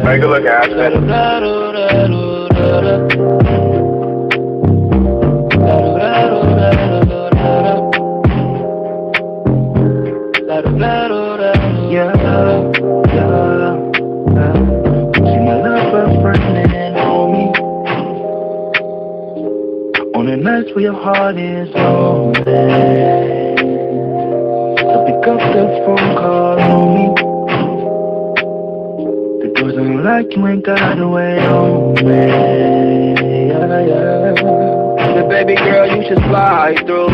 Take a look, Aspen. Yeah. See my love friend on me. On the nights where your heart is lonely, so pick up the phone call on me. The doors don't like you ain't got a way on me. Yeah. Baby girl, you should slide through.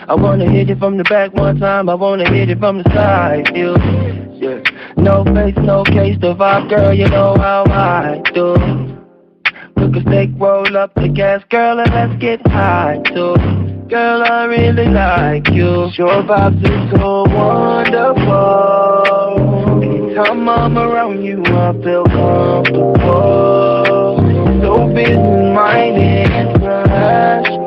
I wanna hit it from the back one time, I wanna hit it from the side, yeah. No face, no case, the vibe, girl, you know how I do. Cook a steak, roll up the gas, girl, and let's get high, too. Girl, I really like you. Your vibes are so wonderful. Anytime I'm around you, I feel comfortable. So business-minded and rational.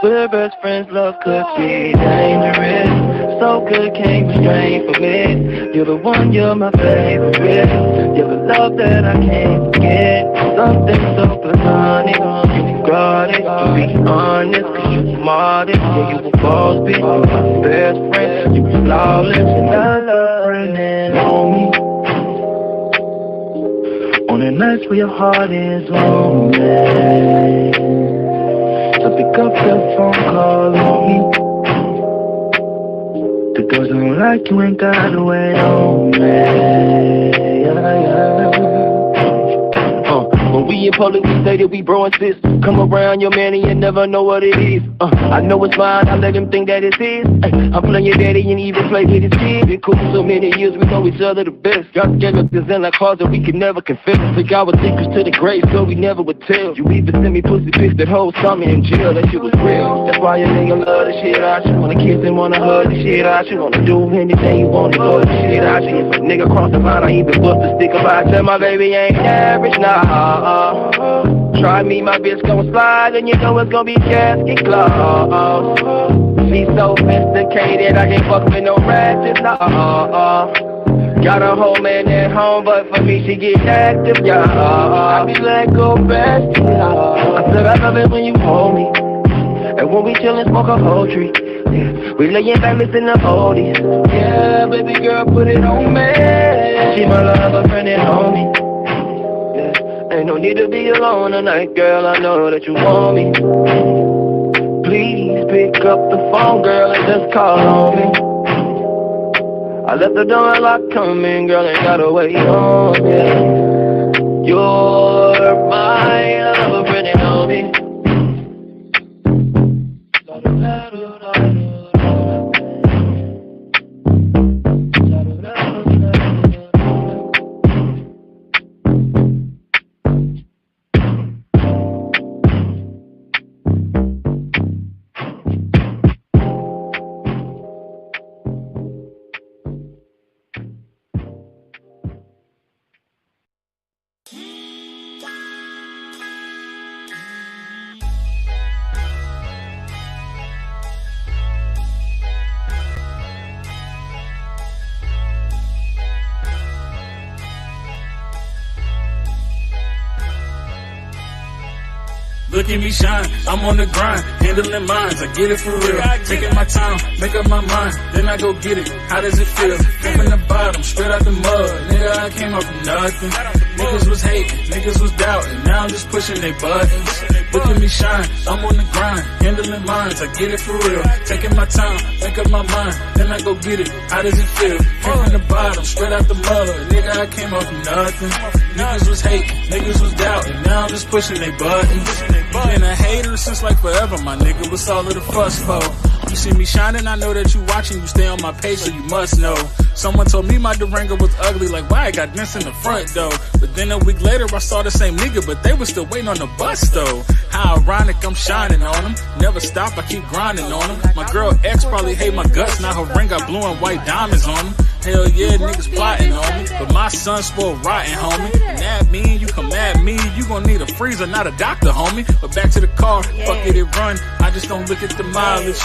We're best friends, love could be dangerous. So good, can't restrain for me. You're the one, you're my favorite. You're the love that I can't forget. Something so platonic, you got it. To be honest, cause you smartest. Yeah, you a boss bitch, you're my best friend. You flawless, and I love running on me. On the nights where your heart is lonely, so pick up the phone call on me. The girls don't like you ain't got a way on me. When we in public, we say that we bro and sis. Come around your man and you never know what it is. I know it's mine, I let him think that it's his. I'm playing your daddy and even play with his kid. Been cool so many years, we know each other the best. Got together in like cars that we could never confess. Think I was secrets to the grave, so we never would tell. You even send me pussy pics that whole summer in jail. That shit was real. That's why your nigga love the shit out. You wanna kiss and wanna hug the shit out. You wanna do anything you wanna go the shit out. If a nigga cross the line, I even bust a stick about. Tell my baby ain't average, nah. Try me, my bitch gon' slide, and you know it's gon' be casket claws. She's so sophisticated, I can't fuck with no ratchets, nah. Got a whole man at home, but for me she get active, yeah. I be like, go best, yeah. I said I love it when you hold me, and when we chillin', smoke a whole tree. Yeah. We layin' back, listen to oldies. Yeah, baby girl, put it on me. She my lover, friend and homie. Ain't no need to be alone tonight, girl, I know that you want me. Please pick up the phone, girl, and just call on me. I left the door unlocked, come in, girl, ain't gotta wait on me. You're my lover, friend and homie. Look at me shine, I'm on the grind, handling minds, I get it for real. Taking my time, make up my mind, then I go get it. How does it feel? From the bottom, straight out the mud. Nigga, I came up from nothing. Niggas was hating, niggas was doubting. Now I'm just pushing they buttons. Look at me shine, I'm on the grind, handling minds, I get it for real. Taking my time, make up my mind, then I go get it. How does it feel? Came from the bottom, straight out the mud. Nigga, I came up from nothing. Niggas was hating, niggas was doubting. Now I'm just pushing they buttons. Been a hater since like forever, my nigga. What's all of the fuss for? You see me shining, I know that you watching. You stay on my page, so you must know. Someone told me my Durango was ugly, like why I got dents in the front though. But then a week later I saw the same nigga, but they was still waiting on the bus though. How ironic, I'm shining on them. Never stop, I keep grinding on them. My girl ex probably hate my guts, now her ring got blue and white diamonds on them. Hell yeah, niggas plotting, homie. But my son spoiled rotten, homie. And that mean you come at me, you gon' need a freezer, not a doctor, homie. But back to the car, fuck it, it run. I just don't look at the mileage.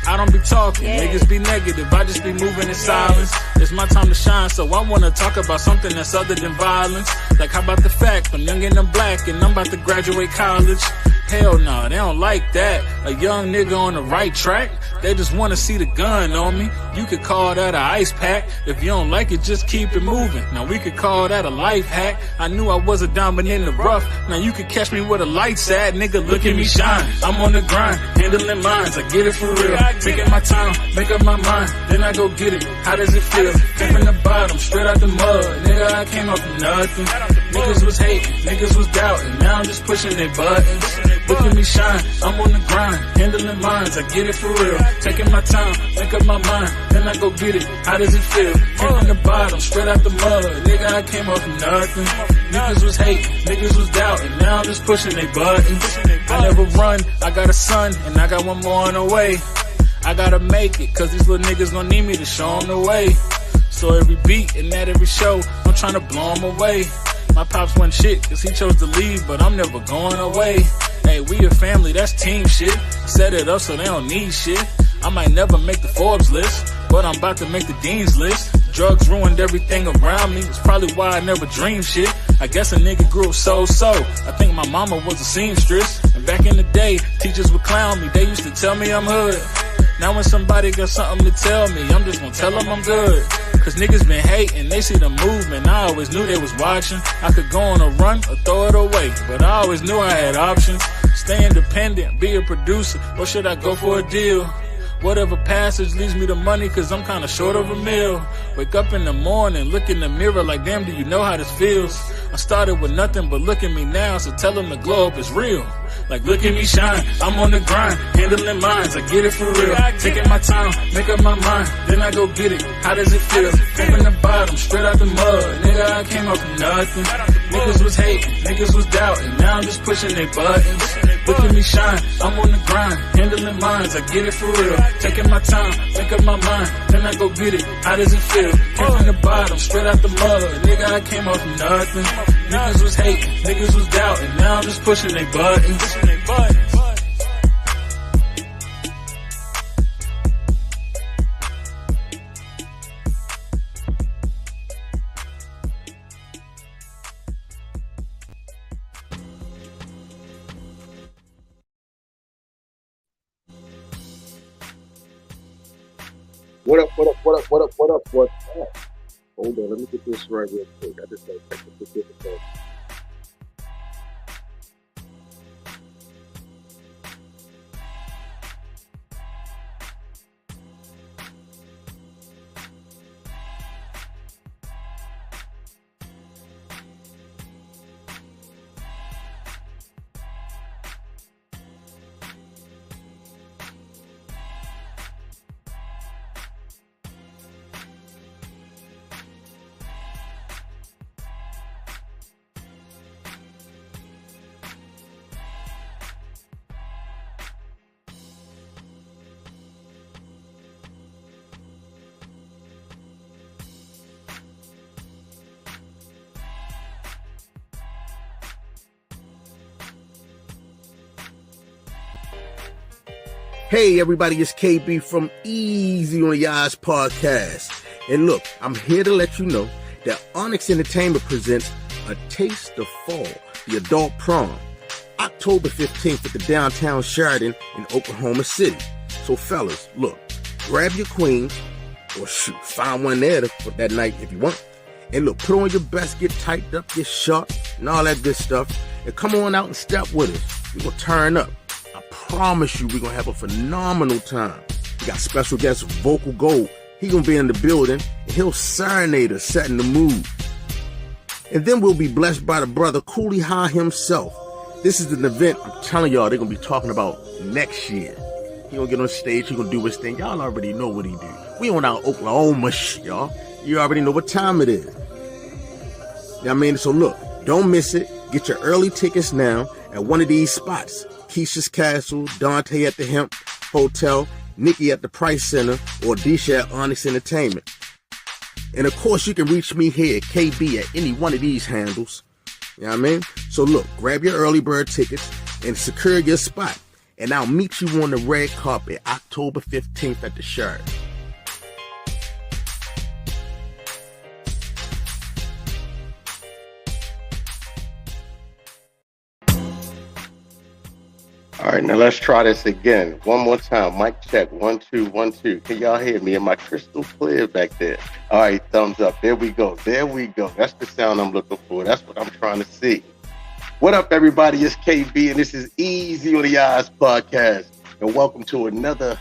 I don't be talking, niggas be negative, I just be moving in silence. It's my time to shine, so I wanna talk about something that's other than violence. Like how about the fact I'm young and I'm black and I'm about to graduate college? Hell no, they don't like that. A young nigga on the right track, they just wanna see the gun on me. You could call that a ice pack. If you don't like it, just keep it moving. Now we could call that a life hack. I knew I was a diamond in the rough. Now you could catch me where the lights at, nigga, look at me shine. I'm on the grind, handling minds, I get it for real. Taking my time, make up my mind, then I go get it. How does it feel? Came from the bottom, straight out the mud. Nigga, I came up from nothing. Niggas was hating, niggas was doubting. Now I'm just pushing their buttons. Look at me shine, I'm on the grind, handling minds, I get it for real. Taking my time, make up my mind, then I go get it. How does it feel? Came from the bottom, straight out the mud. Nigga, I came up from nothing. Niggas was hating, niggas was doubting. Now I'm just pushing their buttons. I never run, I got a son, and I got one more on the way. I gotta make it, cause these little niggas gon' need me to show them the way. So every beat and at every show, I'm tryna blow them away. My pops wasn't shit, cause he chose to leave, but I'm never going away. Hey, we a family, that's team shit. Set it up so they don't need shit. I might never make the Forbes list, but I'm about to make the Dean's list. Drugs ruined everything around me, it's probably why I never dreamed shit. I guess a nigga grew up so. I think my mama was a seamstress. And back in the day, teachers would clown me, they used to tell me I'm hood. Now when somebody got something to tell me, I'm just gonna tell them I'm good. Cause niggas been hating, they see the movement, I always knew they was watching. I could go on a run or throw it away, but I always knew I had options. Stay independent, be a producer, or should I go for a deal? Whatever passage leaves me the money, cause I'm kinda short of a meal. Wake up in the morning, look in the mirror like, damn, do you know how this feels? I started with nothing, but look at me now, so tell them the glow up is real. Like, look at me shine, I'm on the grind, handling minds, I get it for real. Taking my time, make up my mind, then I go get it. How does it feel? Came from the bottom, straight out the mud. Nigga, I came up from nothing. Niggas was hating, niggas was doubting. Now I'm just pushing their buttons. Look at me shine, I'm on the grind, handling minds, I get it for real. Taking my time, make up my mind, then I go get it. How does it feel? Came from the bottom, straight out the mud. Nigga, I came up from nothing. Niggas was hating, niggas was doubting. Now I'm just pushing their buttons. What up? Hold on, let me get this right real quick. I just got technical difficulty. Hey everybody, it's KB from Easy on the Eyes podcast. And look, I'm here to let you know that Onyx Entertainment presents A Taste of Fall, the Adult Prom, October 15th at the downtown Sheridan in Oklahoma City. So fellas, look, grab your queens, or shoot, find one there for that night if you want. And look, put on your best, get typed up, get sharp, and all that good stuff. And come on out and step with us. We're going to turn up. Promise you we're gonna have a phenomenal time. We got special guest Vocal Gold. He gonna be in the building and he'll serenade us, setting the mood. And then we'll be blessed by the brother Cooley High himself. This is an event I'm telling y'all they're gonna be talking about next year. He gonna get on stage, he gonna do his thing. Y'all already know what he do. We on our Oklahoma shit, y'all. You already know what time it is. You know what I mean? So look, don't miss it. Get your early tickets now at one of these spots. Keisha's Castle, Dante at the Hemp Hotel, Nikki at the Price Center, or Disha at Onyx Entertainment. And of course, you can reach me here at KB at any one of these handles. You know what I mean? So look, grab your early bird tickets and secure your spot. And I'll meet you on the red carpet October 15th at the Shard. All right, now let's try this again. One more time. Mic check. 1, 2, 1, 2. Can y'all hear me? Am I crystal clear back there? All right, thumbs up. There we go. There we go. That's the sound I'm looking for. That's what I'm trying to see. What up, everybody? It's KB, and this is Easy on the Eyes podcast. And welcome to another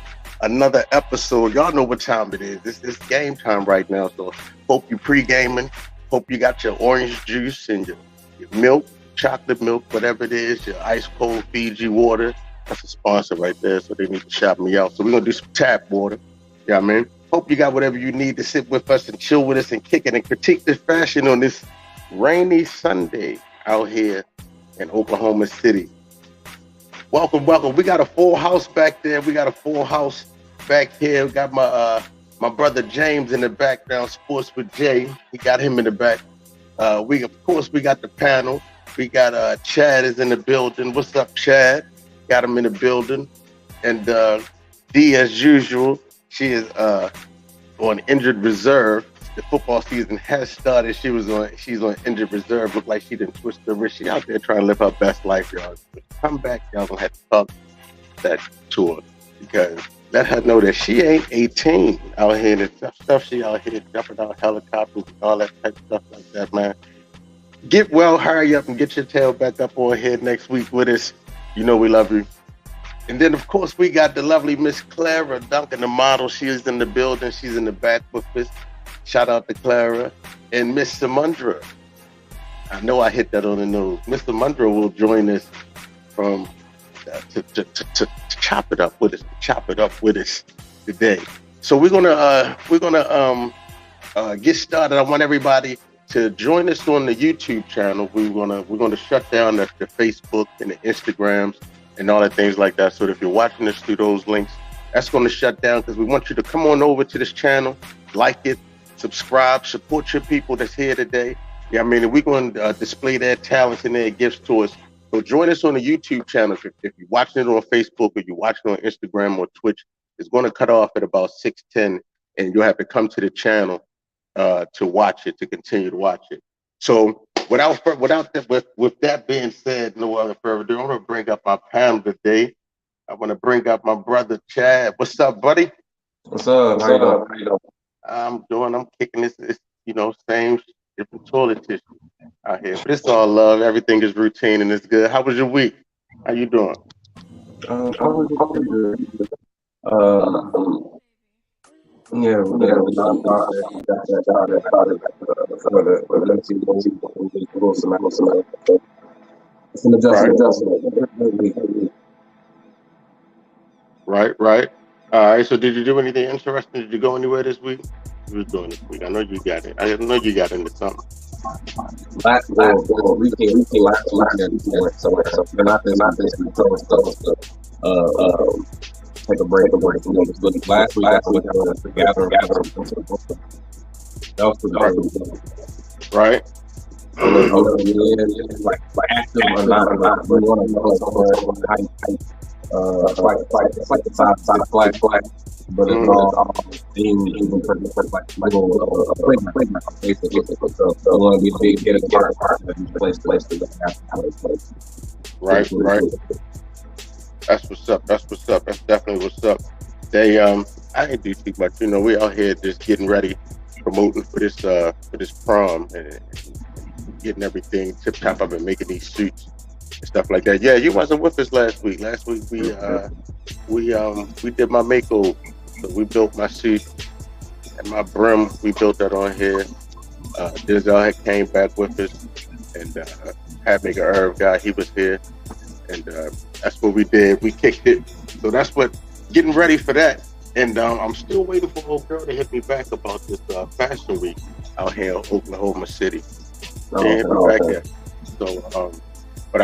episode. Y'all know what time it is. It's game time right now. So hope you pre-gaming. Hope you got your orange juice and your milk. Chocolate milk, whatever it is, your ice cold Fiji water. That's a sponsor right there, so they need to shout me out. So we're gonna do some tap water. Yeah, man. Hope you got whatever you need to sit with us and chill with us and kick it and critique this fashion on this rainy Sunday out here in Oklahoma City. Welcome. We got a full house back there. We got a full house back here. We got my brother James in the background, Sports with Jay. He got him in the back. We got the panel. We got Chad is in the building. What's up, Chad? Got him in the building. And D, as usual, she is on injured reserve. The football season has started. She's on injured reserve. Look like she didn't twist her wrist. She out there trying to live her best life, y'all. Come back, y'all gonna have to talk that to her, because let her know that she ain't 18 out here. The stuff she out here jumping out helicopters and all that type of stuff like that, man. Get well, hurry up and get your tail back up on here next week with us. You know we love you. And then, of course, we got the lovely Miss Clara, Duncan, the model. She is in the building. She's in the back with us. Shout out to Clara. And Miss Samundra. I know I hit that on the nose. Miss Samundra will join us from to chop it up with us, today. So we're gonna get started. I want everybody to join us on the YouTube channel. We're gonna shut down the Facebook and the Instagrams and all the things like that. So if you're watching us through those links, that's gonna shut down, because we want you to come on over to this channel, like it, subscribe, support your people that's here today. Yeah, I mean, we're gonna display their talents and their gifts to us. So join us on the YouTube channel. If you're watching it on Facebook or you're watching it on Instagram or Twitch, it's gonna cut off at about 6:10, and you'll have to come to the channel to watch it, to continue to watch it. So with that being said, no other further ado, I'm gonna bring up my panel today. I want to bring up my brother Chad. What's up, buddy? What's up? How you doing? I'm kicking this, same different toilet tissue out here. But it's all love. Everything is routine and it's good. How was your week? How you doing? I was pretty good. Yeah, we got it's an adjustment. Right. All right. So, did you do anything interesting? Did you go anywhere this week? What was doing this week? I know you got it. I know you got into something. Last weekend, so not this take a break. Last week, I was gathering. That was pretty right. Like active or not. We want to know it's like the side flag, but it's all even like basically. So we want to be get a place. Right. That's what's up. That's definitely what's up. They I didn't do too much. We out here just getting ready, promoting for this prom and getting everything tip top up and making these suits and stuff like that. Yeah, you wasn't with us last week. Last week we did my makeover. So we built my suit and my brim. We built that on here. Denzel had came back with us, and had make a herb guy. He was here, and that's what we did. We kicked it. So that's what getting ready for that. And I'm still waiting for old girl to hit me back about this fashion week out here in Oklahoma City. So, but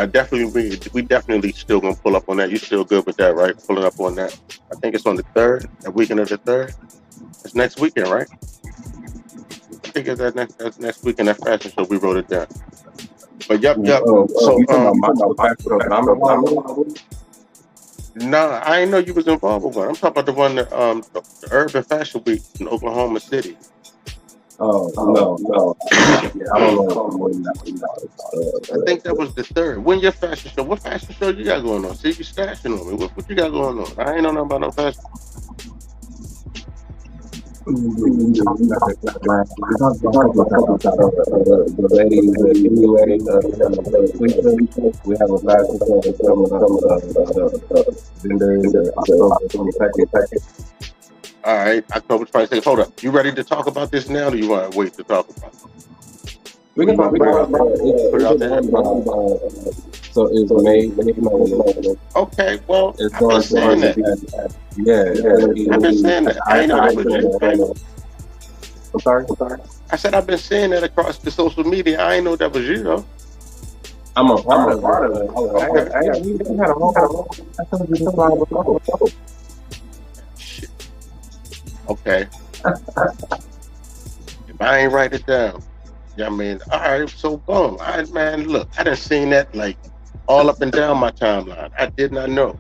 we definitely still gonna pull up on that. You still good with that, right? Pulling up on that. I think it's on the 3rd, that weekend of the 3rd. It's next weekend, right? figured that's next week in that fashion show. We wrote it down. But yep. So you talking about nah, I didn't know you was involved with one. I'm talking about the one that the Urban Fashion Week in Oklahoma City. Oh no. Yeah, I don't know. I think that was the third. When your fashion show? What fashion show you got going on? See, you stashing on me. What you got going on? I ain't know nothing about no fashion. The ladies anyway. We have a fashion show with some vendors. All right, October 26th. Hold up. You ready to talk about this now, or do you want to wait to talk about it? We can talk about it. So it's May. Okay, well, I've been saying that. I've been saying that. I ain't know that was you. I'm sorry? I said I've been saying that across the social media. I ain't know that was you, though. I'm a part of it. I had a whole I told you to fly before. Shit. Okay. If I ain't write it down, I mean, all right, so boom. Man, look, I done seen that like all up and down my timeline. I did not know.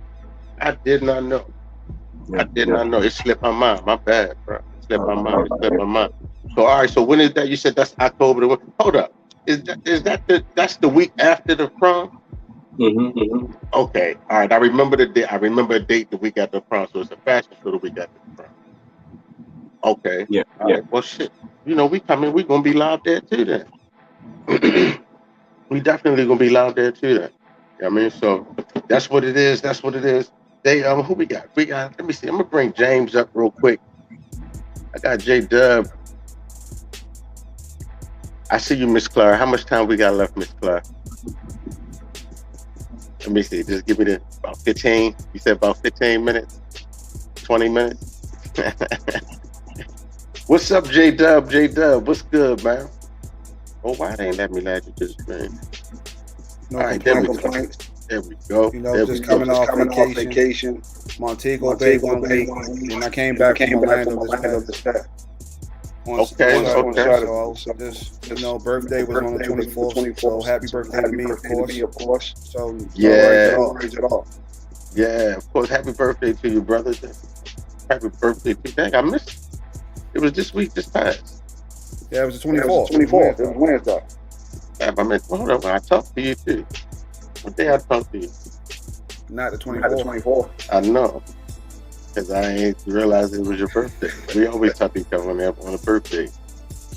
It slipped my mind. My bad, bro. It slipped my mind. So all right, so when is that? You said that's October. Hold up. That's the week after the prom? Mm-hmm. Okay. All right. I remember the date. I remember a date the week after the prom. So it's a fashion show the week after the prom. Okay. Yeah. All right. Well, shit. You know, we coming. We gonna be live there too then. We definitely gonna be live there too then. You know what I mean? So that's what it is. They who we got? Let me see. I'm gonna bring James up real quick. I got J-Dub. I see you, Miss Clara. How much time we got left, Miss Clara? Let me see. Just give me about 15. You said about 15 minutes? 20 minutes? What's up, J-Dub? What's good, man? Oh, why they ain't let me let you just, man? No all right, complaints. There we go. You know, just coming off vacation. Montego Bay 1 week. And I came back from Orlando this past. Okay. So this, birthday was on the 24th. So happy birthday to me, of course. So yeah, raise it off. Yeah, of course. Happy birthday to you, brother. Happy birthday to you. Dang, I missed it. It was this week, just passed. Yeah, it was the 24th. It was Wednesday. Yeah, I meant, hold up, I talked to you too. What day I talked to you? Not the 24th. I know. Because I ain't realized it was your birthday. We always talk to each other on a birthday.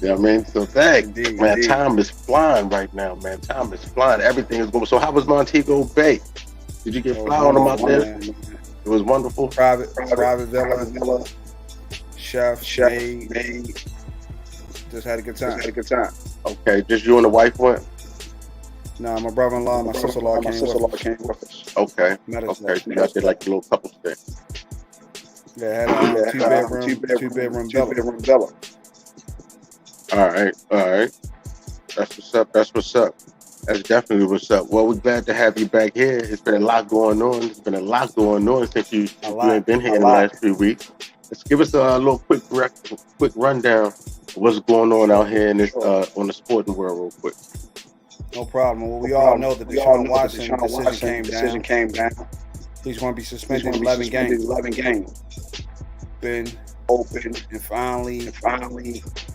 You know what I mean? So indeed. Time is flying right now, man. Time is flying. Everything is going. So how was Montego Bay? Did you get fly on them out there? It was wonderful. Private villa. Chef, maid. Just had a good time. Okay, just you and the wife went? Nah, my brother-in-law, my sister-in-law came with us. Okay. So you guys did like a little couple stay. Yeah, had a two-bedroom villa. All right. That's what's up. That's definitely what's up. Well, we're glad to have you back here. It's been a lot going on. Since you ain't been here in the last few weeks. Let's give us a little quick rundown of what's going on out here in this on the sporting world real quick. No problem. Well, we all know that the Deshaun Watson decision came down. He's going to be suspended 11 games. Been open and finally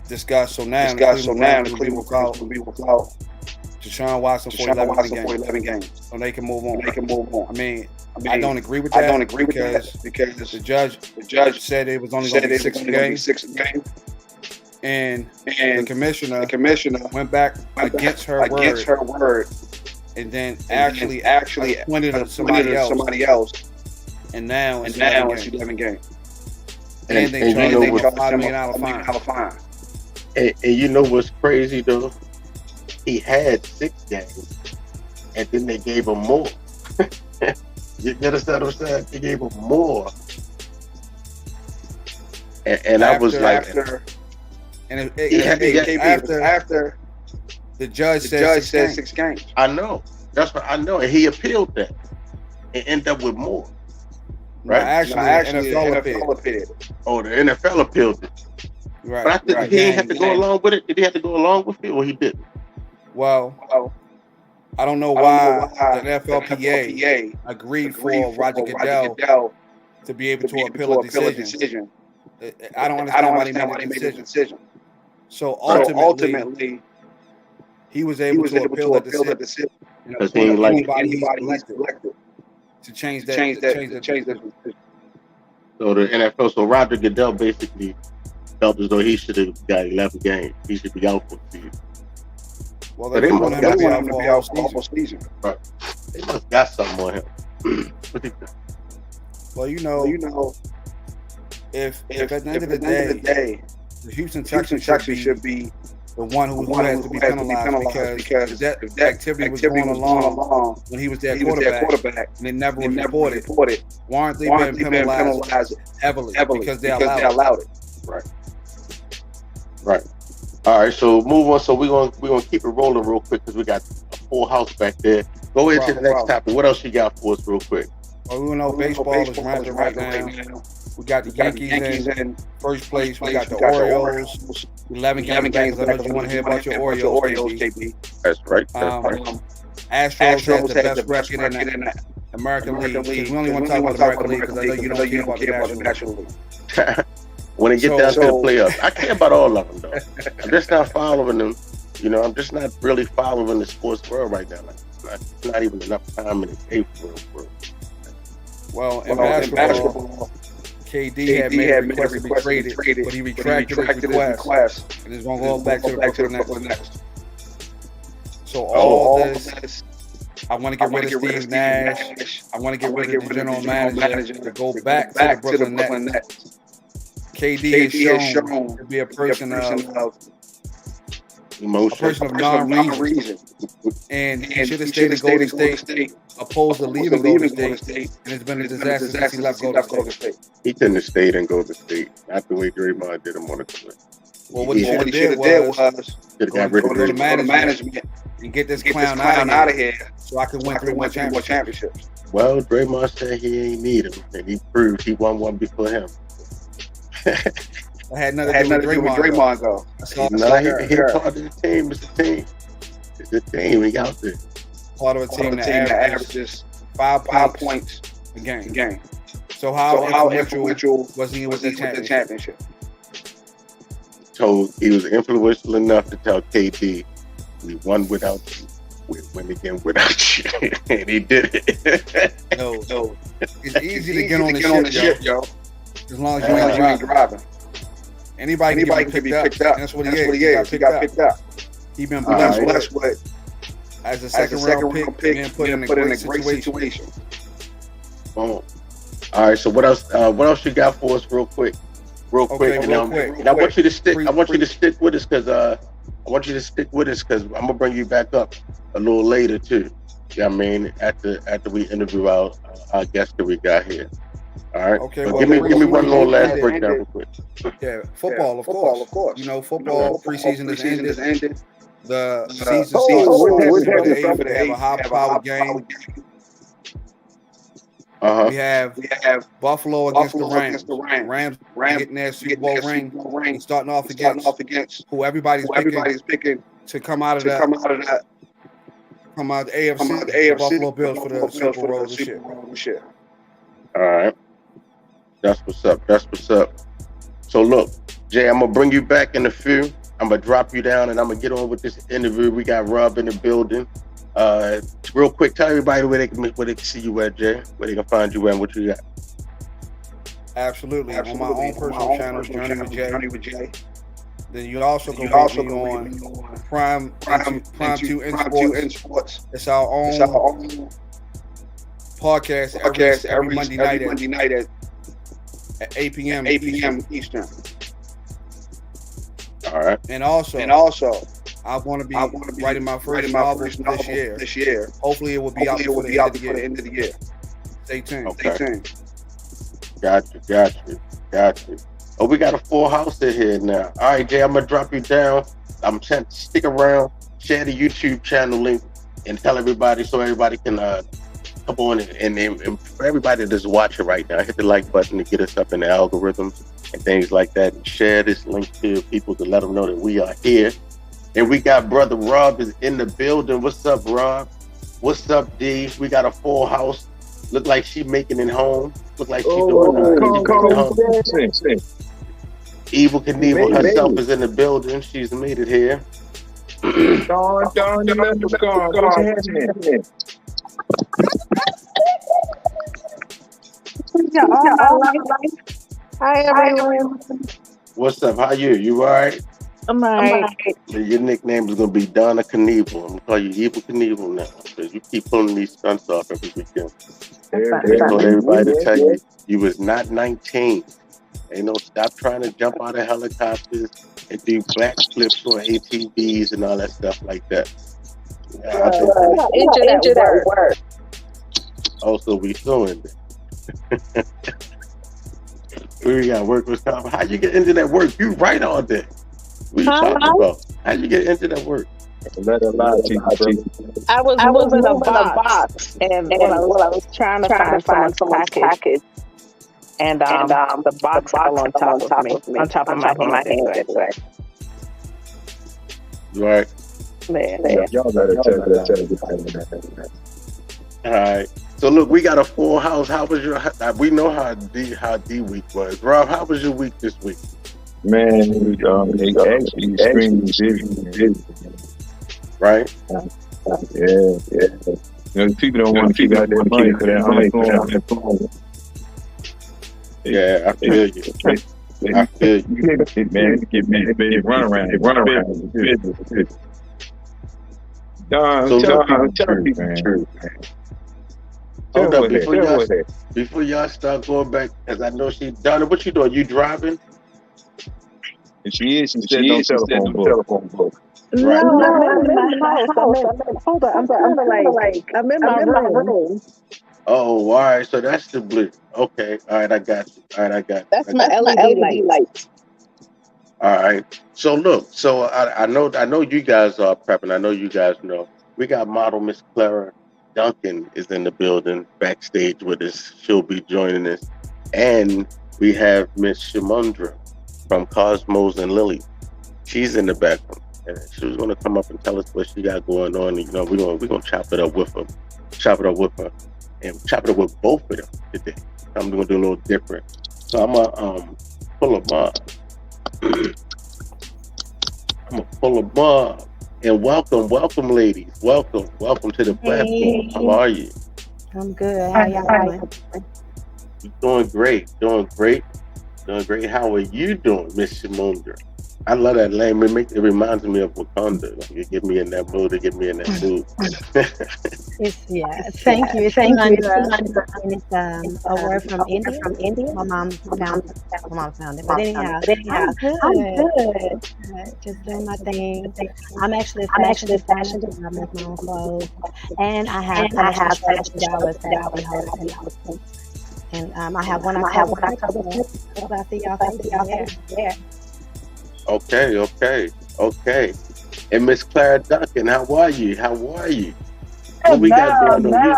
discussed. So now the Cleveland Browns will be without Deshaun Watson for 11 games. So they can move on. I mean, I don't agree with that. Because the judge said it was only going to be 6 games. And the commissioner went back against her word and then actually appointed somebody else. And now it's 11 games. And they charged him a $5 million fine. And you know what's crazy though? He had 6 games, and then they gave him more. You understand what I'm saying? They gave him more. And I was like, after the judge said 6 games. I know. That's what I know. And he appealed that. It ended up with more. Right? Actually, the NFL appealed. Oh, the NFL appealed it. Right. But I think he didn't have to go along with it. Did he have to go along with it, or he didn't? Well, I don't know why the NFLPA agreed for Roger Goodell to be able to appeal a decision. I don't understand why they made a decision. So ultimately, he was able to appeal that decision. Because he ain't like anybody he's elected to change that decision. So the NFL, so Roger Goodell basically felt as though he should have got 11 games. He should be out for the season. Well, they want him to be out for the whole season. Right. They must got something on him. What do you think? Well, you know, if at the end of the day, the Houston Texans should be the one who has to be penalized because that activity was going along when he was their quarterback, and it never was reported. Why aren't they being penalized heavily? Because they allowed it. Right. All right. So move on. So we're gonna keep it rolling real quick because we got a full house back there. Go ahead to the next topic. What else you got for us, real quick? Well, we know baseball is rampant right now. We got the Yankees in first place. We got the Orioles. 11 games. I know you want to hear about your Orioles, JB. That's right. Astros had the best record in the American League. We only want to talk about the American League because I know you don't care about the National League. When it get down to the playoffs, I care about all of them, though. I'm just not following them. You know, I'm just not really following the sports world right now. Like, not even enough time in the day for it. Well, in basketball, KD had made a request to be traded, but he retracted his request, and is going to go back to the Brooklyn Nets. So all this, I want to get rid of Steve Nash. I want to get rid of the general manager to go back to the Brooklyn Nets. KD is shown to be a person of emotion, a person of non-reason, and he should have stayed in Golden State, opposed to leaving Golden State, and it's been a disaster since he left Golden State. He couldn't have stayed in Golden State, not the way Draymond did him on the court. Well, what he should have did was got rid of the management and get this clown out of here so I can win 3 more championships. Well, Draymond said he ain't need him, and he proved he won one before him. I had nothing to do with Draymond, though. He part of the team. It's a team. It's a team. He out there. Part of a team that averages 5 points a game. So how influential was he with the championship? So he was influential enough to tell KD, "We won without you. We win again without you," and he did it. No. It's easy to get on the ship, yo. As long as you ain't driving. Anybody can be picked up. That's what he is. He got picked up. He been blessed with as a second round pick, being put in a great situation. Oh. All right. So what else? What else you got for us, real quick? And I want you to stick. I want you to stick with us because I'm gonna bring you back up a little later too. Yeah, I mean after we interview our guest that we got here. All right. Okay. Well, give me one little last breakdown real quick. Yeah, football, of course. You know, football preseason has ended. The season for they have a high-powered game. We have Buffalo against the Rams. Rams getting their Super Bowl ring and starting off against who everybody's picking to come out of the AFC. Buffalo Bills for the Super Bowl this year. All right. That's what's up. So look, Jay, I'm gonna bring you back in a few. I'm gonna drop you down and I'm gonna get on with this interview. We got Rob in the building. Real quick, tell everybody where they can see you at, Jay, where they can find you at, and what you got. Absolutely. On my own personal channel, Journey with Jay. Then you also can follow me on Prime 2 in Sports. It's our own podcast every Monday night at 8 p.m. Eastern. All right. And also, I want to be writing my first novel this year. Hopefully, it will be out before the end of the year. Stay tuned. Okay. Got you. Oh, we got a full house in here now. All right, Jay, I'm gonna drop you down. I'm trying to stick around, share the YouTube channel link, and tell everybody so everybody can come on and for everybody that's watching right now, hit the like button to get us up in the algorithms and things like that, and share this link to people to let them know that we are here. And we got brother Rob is in the building. What's up, Rob? What's up, D? We got a full house. Look like she making it home. Look like she doing home. Evil Knievel herself is in the building. She's made it here. Hi everyone. What's up? How you? You all right? I'm all right. Your nickname is gonna be Donna Knievel. I'm gonna call you Evil Knievel now because you keep pulling these stunts off every weekend. I told everybody to tell you you was not 19. Ain't no stop trying to jump out of helicopters and do back flips on ATVs and all that stuff like that. Injured at work. Also, we suing. We got work with stuff. How you get into that work? You right all day. What you talking about? How you get into that work? I was moving a box, and I was trying to find someone's package. And the box fell on top of me, on top of my hand. Right. Yeah. Y'all better tell that. All right. So look, we got a full house. How was your? We know how D week was. Rob, how was your week this week? Man, it actually extremely busy. Right. Yeah. People don't want to keep out their money for that. Yeah, I feel you. I feel you. Man, get run around. Tell me the truth, man. Hold up, before y'all start going back, because I know she done. What you doing? You driving? And she said no telephone book. No, I'm in my house. Hold on, I'm in my room. Oh, all right. So that's the blue. Okay. All right, I got you. That's my LED light. All right. So look. So I know you guys are prepping. I know you guys know. We got model Miss Clara Duncan is in the building backstage with us. She'll be joining us, and we have Miss Shamundra from Cosmos and Lillies. She's in the background, and she was going to come up and tell us what she got going on. And, we're gonna chop it up with her, and chop it up with both of them today. I'm going to do a little different. So I'm gonna pull them up. And welcome, ladies. Welcome to the platform. Hey. How are you? I'm good. How y'all doing? Doing great. How are you doing, Miss Shamundra? I love that name. It reminds me of Wakanda. Like, it get me in that mood. Thank you. It's a word from India. My mom found it. But anyhow, I'm good. Just doing my thing. I'm actually a fashion designer. I make my own clothes, and I have fashion dollars that and I have one. I see y'all there. Okay. And Miss Clara Duncan, how are you? What we got going on here?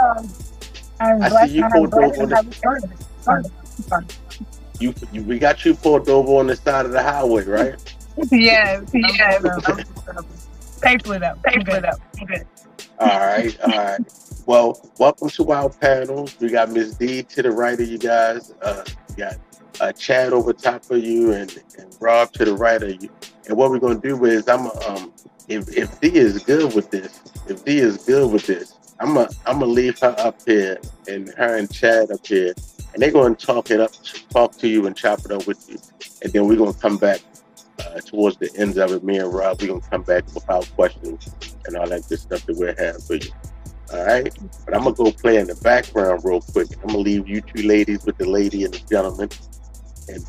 I see you pulled over we got you pulled over on the side of the highway, right? Yes. Paper it up. All right. Well, welcome to our panel. We got Miss D to the right of you guys. We got Chad over top of you and Rob to the right of you. And what we're gonna do is if D is good with this, I'm gonna leave her up here and her and Chad up here, and they're gonna talk to you and chop it up with you. And then we're gonna come back towards the ends of it. Me and Rob, we're gonna come back with our questions and all that good stuff that we're having for you. All right, but I'm gonna go play in the background real quick. I'm gonna leave you two ladies with the lady and the gentleman, and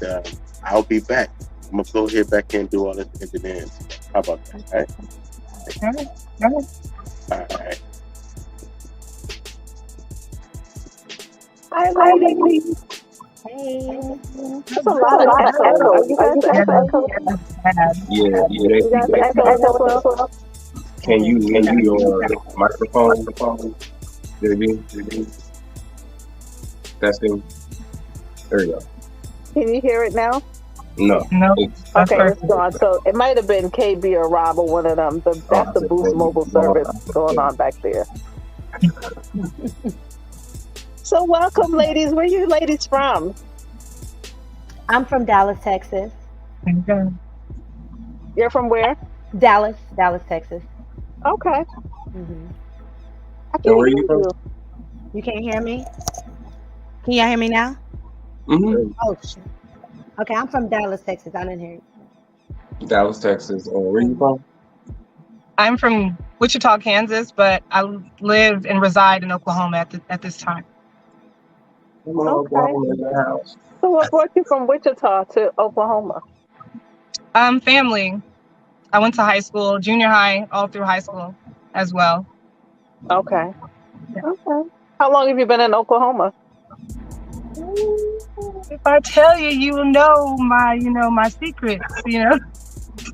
I'll be back. I'm gonna go here back and do all this engineering. How about that? All right. Hi, ladies. Hey. There's a lot of echo. You guys have echo? Yeah. Can you hear your microphone? Testing. There you go. Can you hear it now? No. Okay, it's gone. So it might have been KB or Rob or one of them. That's the Boost Mobile service going on back there. So welcome, ladies. Where you ladies from? I'm from Dallas, Texas. You're from where? Dallas, Texas. Okay. Mm-hmm. I can't where hear you from? You can't hear me? Can y'all hear me now? Mm-hmm. Oh, shit. Okay, I'm from Dallas, Texas. I didn't hear you. Dallas, Texas. Where you from? I'm from Wichita, Kansas, but I live and reside in Oklahoma at this time. Okay. So what brought you from Wichita to Oklahoma? Family. I went to high school, junior high, all through high school as well. Okay. Yeah. Okay. How long have you been in Oklahoma? If I tell you, you will know my secrets, Girl,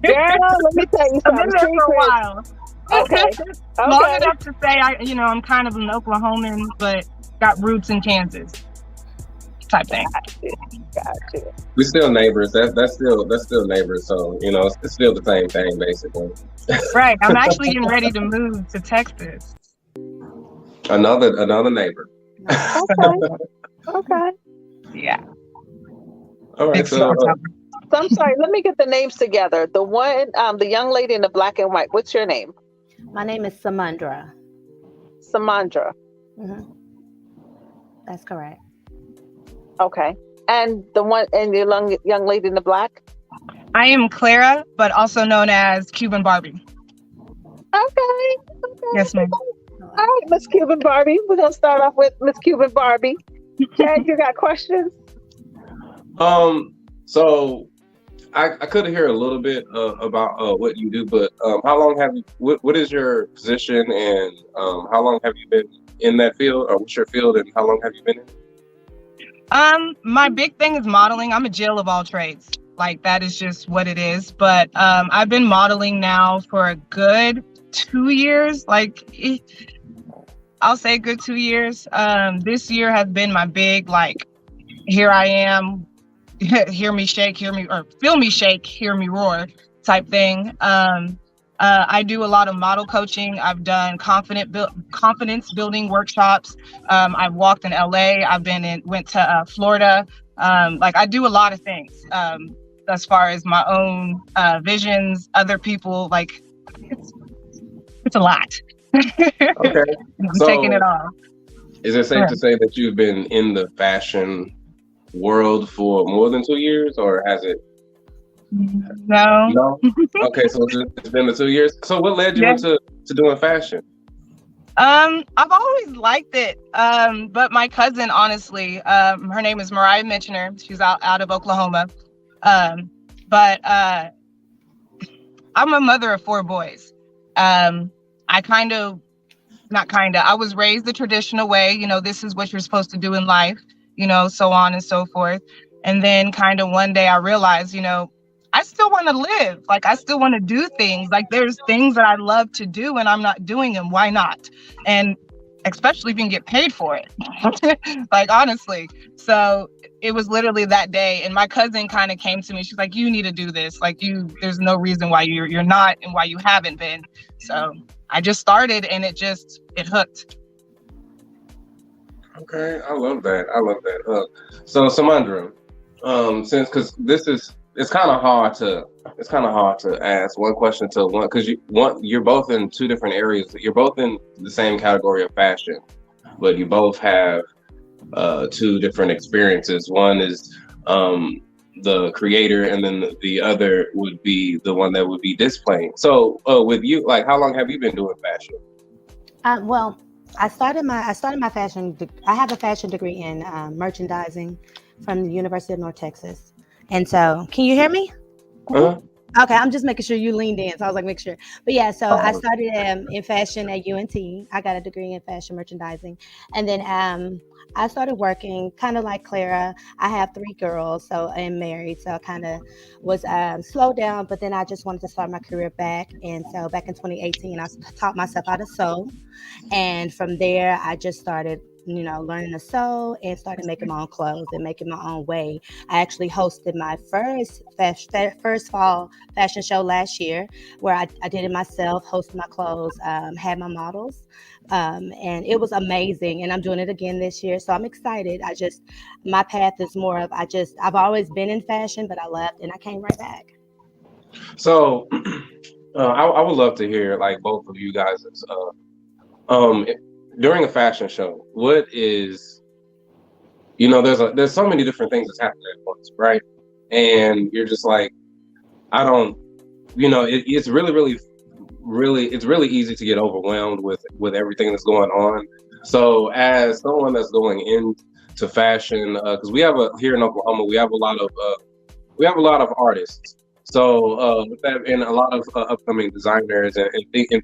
let me tell you I've been something. there for a while. Okay. Long enough to say I'm kind of an Oklahoman, but got roots in Kansas. Type thing. Gotcha. We still neighbors. That's still neighbors. So it's still the same thing basically. Right. I'm actually getting ready to move to Texas. Another neighbor. Okay. Yeah. All right. So I'm sorry. Let me get the names together. The one, the young lady in the black and white. What's your name? My name is Samandra. Samandra. Mm-hmm. That's correct. Okay. And the one and the young lady in the black? I am Clara, but also known as Cuban Barbie. Okay. Yes, ma'am. All right, Miss Cuban Barbie. We're gonna start off with Miss Cuban Barbie. Chad, you got questions? So I could hear a little bit about what you do, but how long have you? What is your position, and how long have you been in that field, or what's your field, and how long have you been in? My big thing is modeling. I'm a Jill of all trades. Like, that is just what it is. But I've been modeling now for a good 2 years. I'll say a good 2 years. This year has been my big, here I am, hear me shake, or feel me shake, hear me roar type thing. I do a lot of model coaching. I've done confidence building workshops. I've walked in LA. Went to Florida. I do a lot of things as far as my own visions, other people. It's a lot. Okay. I'm taking it all. Is it safe to say that you've been in the fashion world for more than 2 years, or has it? No. Okay, so it's been the 2 years. So what led you into doing fashion? I've always liked it. But my cousin, honestly, her name is Mariah Mitchner. She's out of Oklahoma. But I'm a mother of 4 boys. I was raised the traditional way, this is what you're supposed to do in life, so on and so forth. And then kind of one day I realized, I still want to live. I still want to do things. There's things that I love to do and I'm not doing them. Why not? And especially if you can get paid for it. Honestly. So it was literally that day. And my cousin kind of came to me. She's like, you need to do this. There's no reason why you're not and why you haven't been. So I just started and it hooked. Okay, I love that. So Samandra, because it's kind of hard to ask one question to one, because you're both in 2 different areas. You're both in the same category of fashion, but you both have 2 different experiences. One is the creator, and then the other would be the one that would be displaying. So with you, how long have you been doing fashion? Well, I started my fashion. I have a fashion degree in merchandising from the University of North Texas. And so, can you hear me? Uh-huh. Okay, I'm just making sure you leaned in. So I was like, make sure. But yeah, so I started in fashion at UNT. I got a degree in fashion merchandising. And then I started working kind of like Clara. I have 3 girls, so I'm married. So I kind of was slowed down, but then I just wanted to start my career back. And so back in 2018, I taught myself how to sew. And from there, I just started learning to sew and started making my own clothes and making my own way. I actually hosted my first fall fashion show last year, where I did it myself, hosted my clothes, had my models, and it was amazing. And I'm doing it again this year, so I'm excited. My path is more of I've always been in fashion, but I left and I came right back. So, I would love to hear like both of you guys. During a fashion show, what is, there's so many different things that's happening at once, right? And you're just like, I don't, it's really it's really easy to get overwhelmed with everything that's going on. So as someone that's going into fashion, because here in Oklahoma, we have a lot of artists. So with that, and a lot of upcoming designers and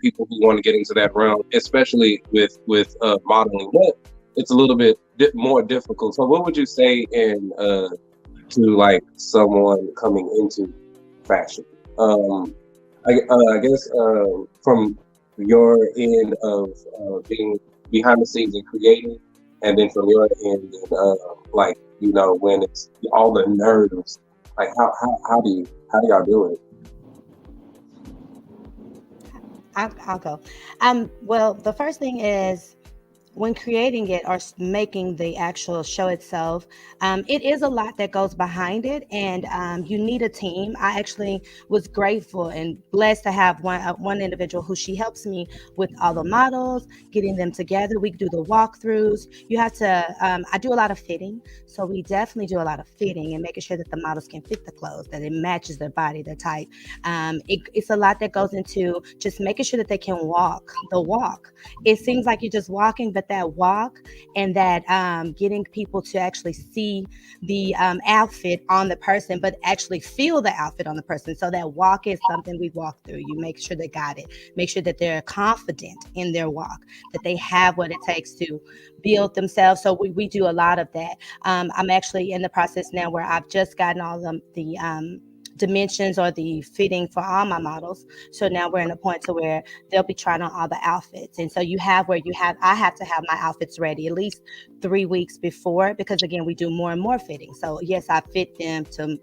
people who want to get into that realm, especially with modeling, but it's a little bit more difficult. So what would you say to like someone coming into fashion? I guess from your end of being behind the scenes and creating, and then from your end, when it's all the nerves, like how do y'all do it? I'll go. Well, the first thing is, when creating it or making the actual show itself, it is a lot that goes behind it, and you need a team. I actually was grateful and blessed to have one individual who she helps me with all the models, getting them together. We do the walkthroughs. You have to, I do a lot of fitting. So we definitely do a lot of fitting and making sure that the models can fit the clothes, that it matches their body, their type. It's a lot that goes into just making sure that they can walk the walk. It seems like you're just walking, but that walk and that getting people to actually see the outfit on the person, but actually feel the outfit on the person. So that walk is something we walk through. You make sure they got it. Make sure that they're confident in their walk, that they have what it takes to build themselves. So we do a lot of that. I'm actually in the process now where I've just gotten all the dimensions or the fitting for all my models. So now we're in a point to where they'll be trying on all the outfits. And so I have to have my outfits ready at least 3 weeks before, because again, we do more and more fitting. So yes, I fit them to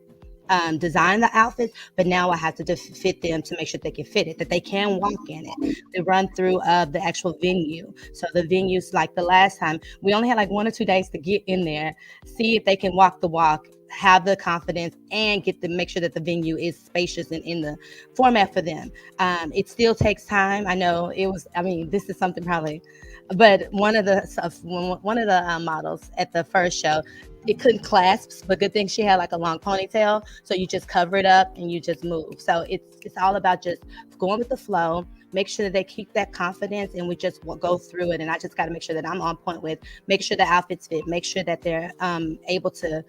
design the outfits, but now I have to fit them to make sure they can fit it, that they can walk in it. The run through of the actual venue. So the venues, like the last time, we only had like 1 or 2 days to get in there, see if they can walk the walk, have the confidence, and make sure that the venue is spacious and in the format for them. It still takes time. I know this is something probably, but one of the models at the first show, it couldn't clasp, but good thing she had like a long ponytail, so you just cover it up and you just move. So it's all about just going with the flow, make sure that they keep that confidence, and we just go through it. And I just got to make sure that I'm on point with make sure the outfits fit, make sure that they're able to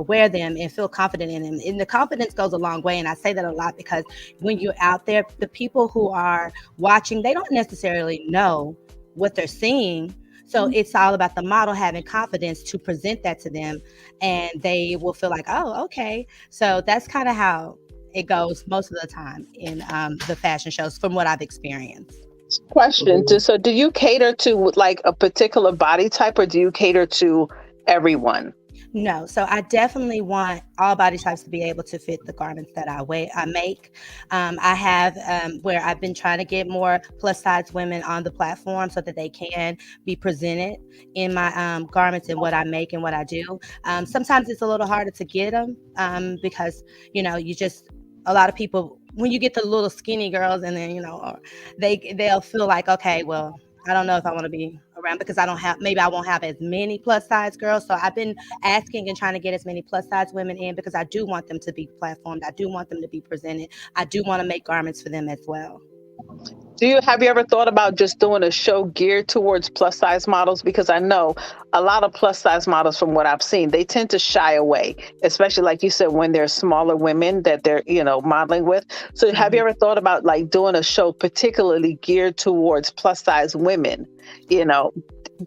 wear them and feel confident in them. And the confidence goes a long way. And I say that a lot because when you're out there, the people who are watching, they don't necessarily know what they're seeing. So it's all about the model having confidence to present that to them, and they will feel like, oh, okay. So that's kind of how it goes most of the time in the fashion shows from what I've experienced. Question. So do you cater to like a particular body type, or do you cater to everyone? No, so I definitely want all body types to be able to fit the garments that I make. I have where I've been trying to get more plus size women on the platform so that they can be presented in my garments and what I make and what I do. Sometimes it's a little harder to get them because a lot of people, when you get the little skinny girls, and then they'll feel like, okay, well, I don't know if I want to be around because I won't have as many plus size girls. So I've been asking and trying to get as many plus size women in because I do want them to be platformed. I do want them to be presented. I do want to make garments for them as well. Have you ever thought about just doing a show geared towards plus size models? Because I know a lot of plus size models, from what I've seen, they tend to shy away, especially like you said, when they're smaller women that they're, modeling with. So have you ever thought about like doing a show particularly geared towards plus size women,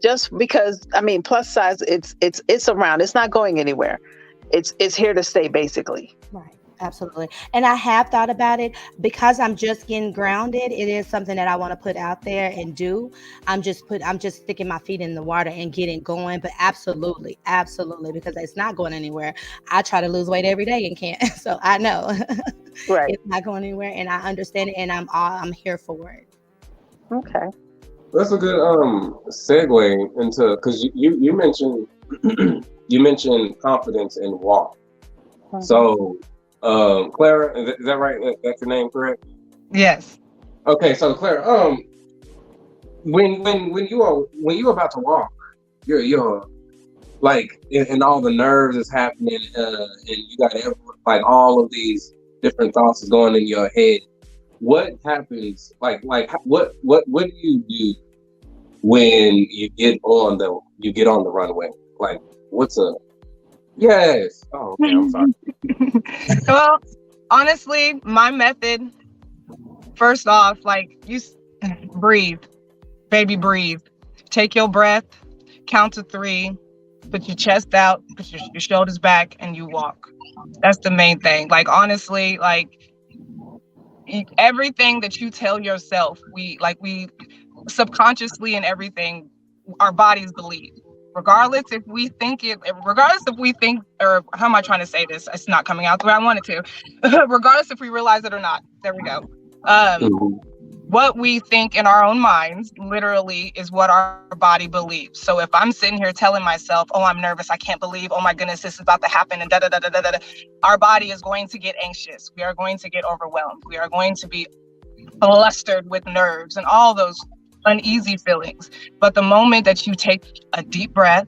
just because, plus size, it's around, it's not going anywhere. It's here to stay, basically. Right. Absolutely. And I have thought about it because I'm just getting grounded. It is something that I want to put out there and do. I'm just sticking my feet in the water and getting going. But absolutely, absolutely, because it's not going anywhere. I try to lose weight every day and can't. So I know Right. it's not going anywhere, and I understand it, and I'm here for it. Okay. That's a good segue into, because you mentioned you mentioned confidence and walk. Mhm. So Clara, is that right? That's your name, correct? Yes. Okay, so Clara, when you're about to walk, you're like, and all the nerves is happening, and you got like all of these different thoughts is going in your head. What happens? Like what do you do when you get on the runway? Like, what's a yes? Oh, okay. I'm sorry. Well, honestly, my method, first off, like, breathe, baby, breathe. Take your breath, count to 3, put your chest out, put your shoulders back, and you walk. That's the main thing. Like, honestly, like, everything that you tell yourself, we subconsciously and everything, our bodies believe. Regardless if we think, or how am I trying to say this? It's not coming out the way I want it to. Regardless if we realize it or not. There we go. What we think in our own minds literally is what our body believes. So if I'm sitting here telling myself, oh, I'm nervous, I can't believe, oh my goodness, this is about to happen, and da da da da da da, our body is going to get anxious. We are going to get overwhelmed. We are going to be flustered with nerves and all those uneasy feelings. But the moment that you take a deep breath,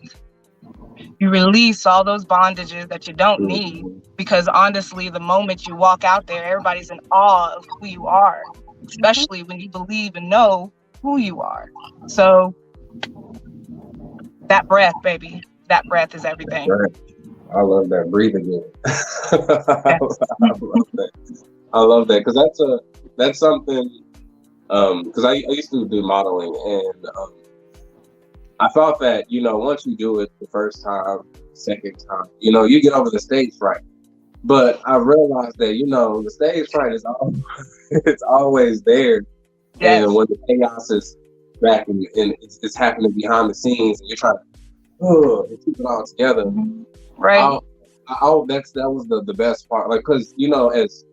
you release all those bondages that you don't need, because honestly, the moment you walk out there, everybody's in awe of who you are, especially when you believe and know who you are. So that breath, baby, that breath is everything. I love that. Breathe again. I love that because that's something. Because I used to do modeling, and I felt that, once you do it the first time, second time, you get over the stage fright. But I realized that, the stage fright is it's always there. Yes. And when the chaos is back and it's happening behind the scenes, and you're trying to keep it all together. Right. That was the best part. Like, because, as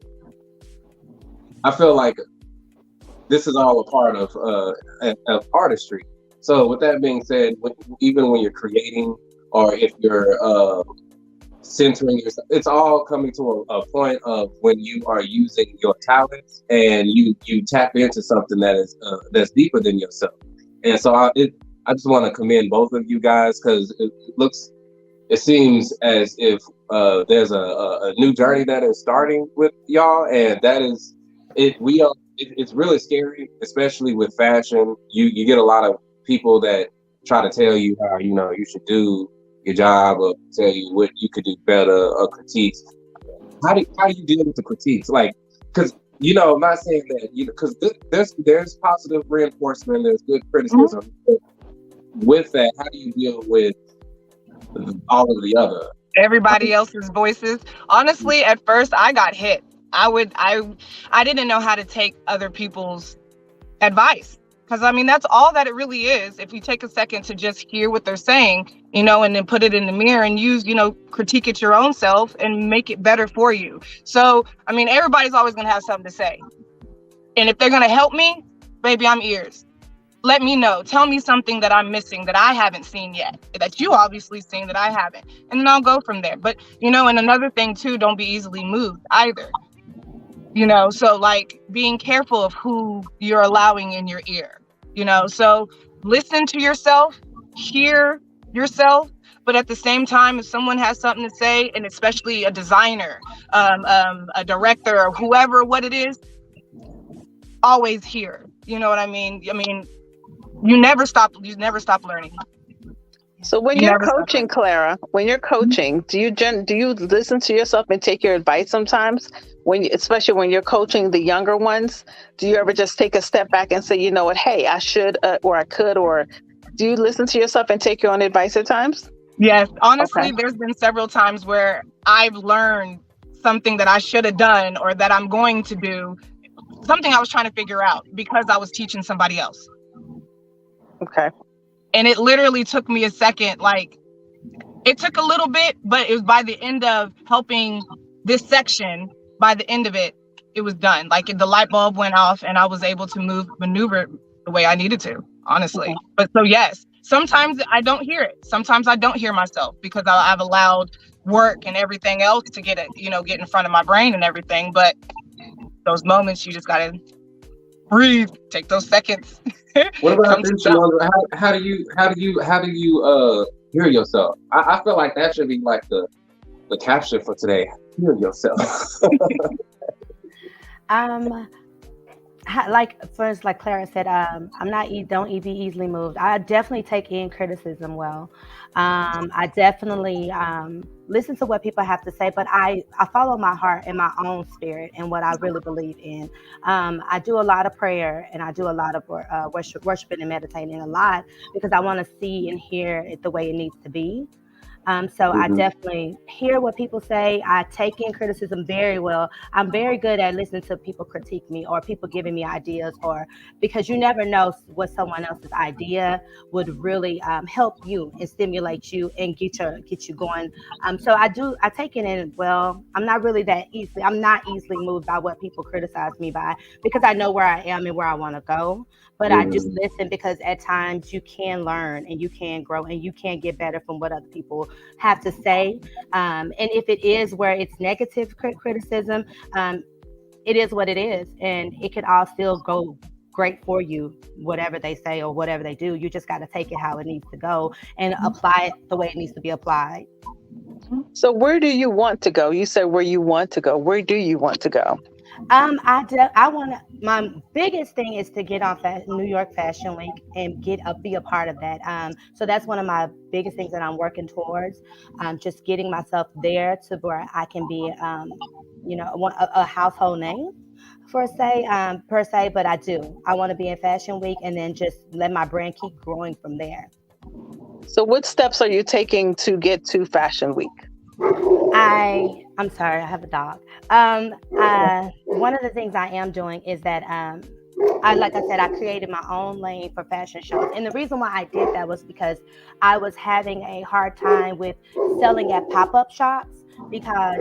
I feel like this is all a part of artistry. So with that being said, even when you're creating, or if you're centering yourself, it's all coming to a point of when you are using your talents and you tap into something that is that's deeper than yourself. And so I just want to commend both of you guys, because it seems as if there's a new journey that is starting with y'all, and that is it. It's really scary, especially with fashion. You get a lot of people that try to tell you how you should do your job, or tell you what you could do better, or critiques. How do you deal with the critiques? Like, because I'm not saying that because there's positive reinforcement, there's good criticism. With that, how do you deal with all of the other everybody else's voices? Honestly, at first I got hit. I didn't know how to take other people's advice, because that's all that it really is. If you take a second to just hear what they're saying, and then put it in the mirror and use, critique it your own self and make it better for you. So, everybody's always going to have something to say. And if they're going to help me, baby, I'm ears. Let me know. Tell me something that I'm missing that I haven't seen yet, that you obviously seen that I haven't. And then I'll go from there. But, and another thing too, don't be easily moved either. So like being careful of who you're allowing in your ear, so listen to yourself, hear yourself, but at the same time, if someone has something to say, and especially a designer, a director, or whoever, what it is, always hear, you know what I mean? You never stop learning. So when you're coaching, Clara, do you listen to yourself and take your advice sometimes? Especially when you're coaching the younger ones, do you ever just take a step back and say, you know what, hey, I should, or I could, or do you listen to yourself and take your own advice at times? Yes, honestly, There's been several times where I've learned something that I should have done or that I'm going to do, something I was trying to figure out because I was teaching somebody else. Okay. And it literally took me a second. Like, it took a little bit, but it was by the end of helping this section, by the end of it, it was done. Like, the light bulb went off and I was able to maneuver the way I needed to, honestly. Okay. But so yes, sometimes I don't hear it. Sometimes I don't hear myself because I've allowed work and everything else to get in front of my brain and everything. But those moments, you just gotta breathe, take those seconds. What about this, Shalonda? How do you hear yourself? I feel like that should be like the caption for today. Hear yourself. Like Clara said, don't be easily moved. I definitely take in criticism well. I definitely listen to what people have to say, but I follow my heart and my own spirit and what I really believe in. I do a lot of prayer and I do a lot of worshiping and meditating a lot because I want to see and hear it the way it needs to be. So I definitely hear what people say. I take in criticism very well. I'm very good at listening to people critique me or people giving me ideas, or because you never know what someone else's idea would really help you and stimulate you and get you going. So I take it in well. I'm not easily moved by what people criticize me by because I know where I am and where I want to go. But I just listen because at times you can learn and you can grow and you can get better from what other people have to say. And if it is where it's negative criticism, it is what it is. And it could all still go great for you, whatever they say or whatever they do. You just got to take it how it needs to go and apply it the way it needs to be applied. So where do you want to go? You said where you want to go. Where do you want to go? My biggest thing is to get on New York Fashion Week and be a part of that. So that's one of my biggest things that I'm working towards. Just getting myself there to where I can be, a household name per se. But I want to be in Fashion Week and then just let my brand keep growing from there. So what steps are you taking to get to Fashion Week? I'm sorry, I have a dog. One of the things I am doing is that I created my own lane for fashion shows. And the reason why I did that was because I was having a hard time with selling at pop-up shops, because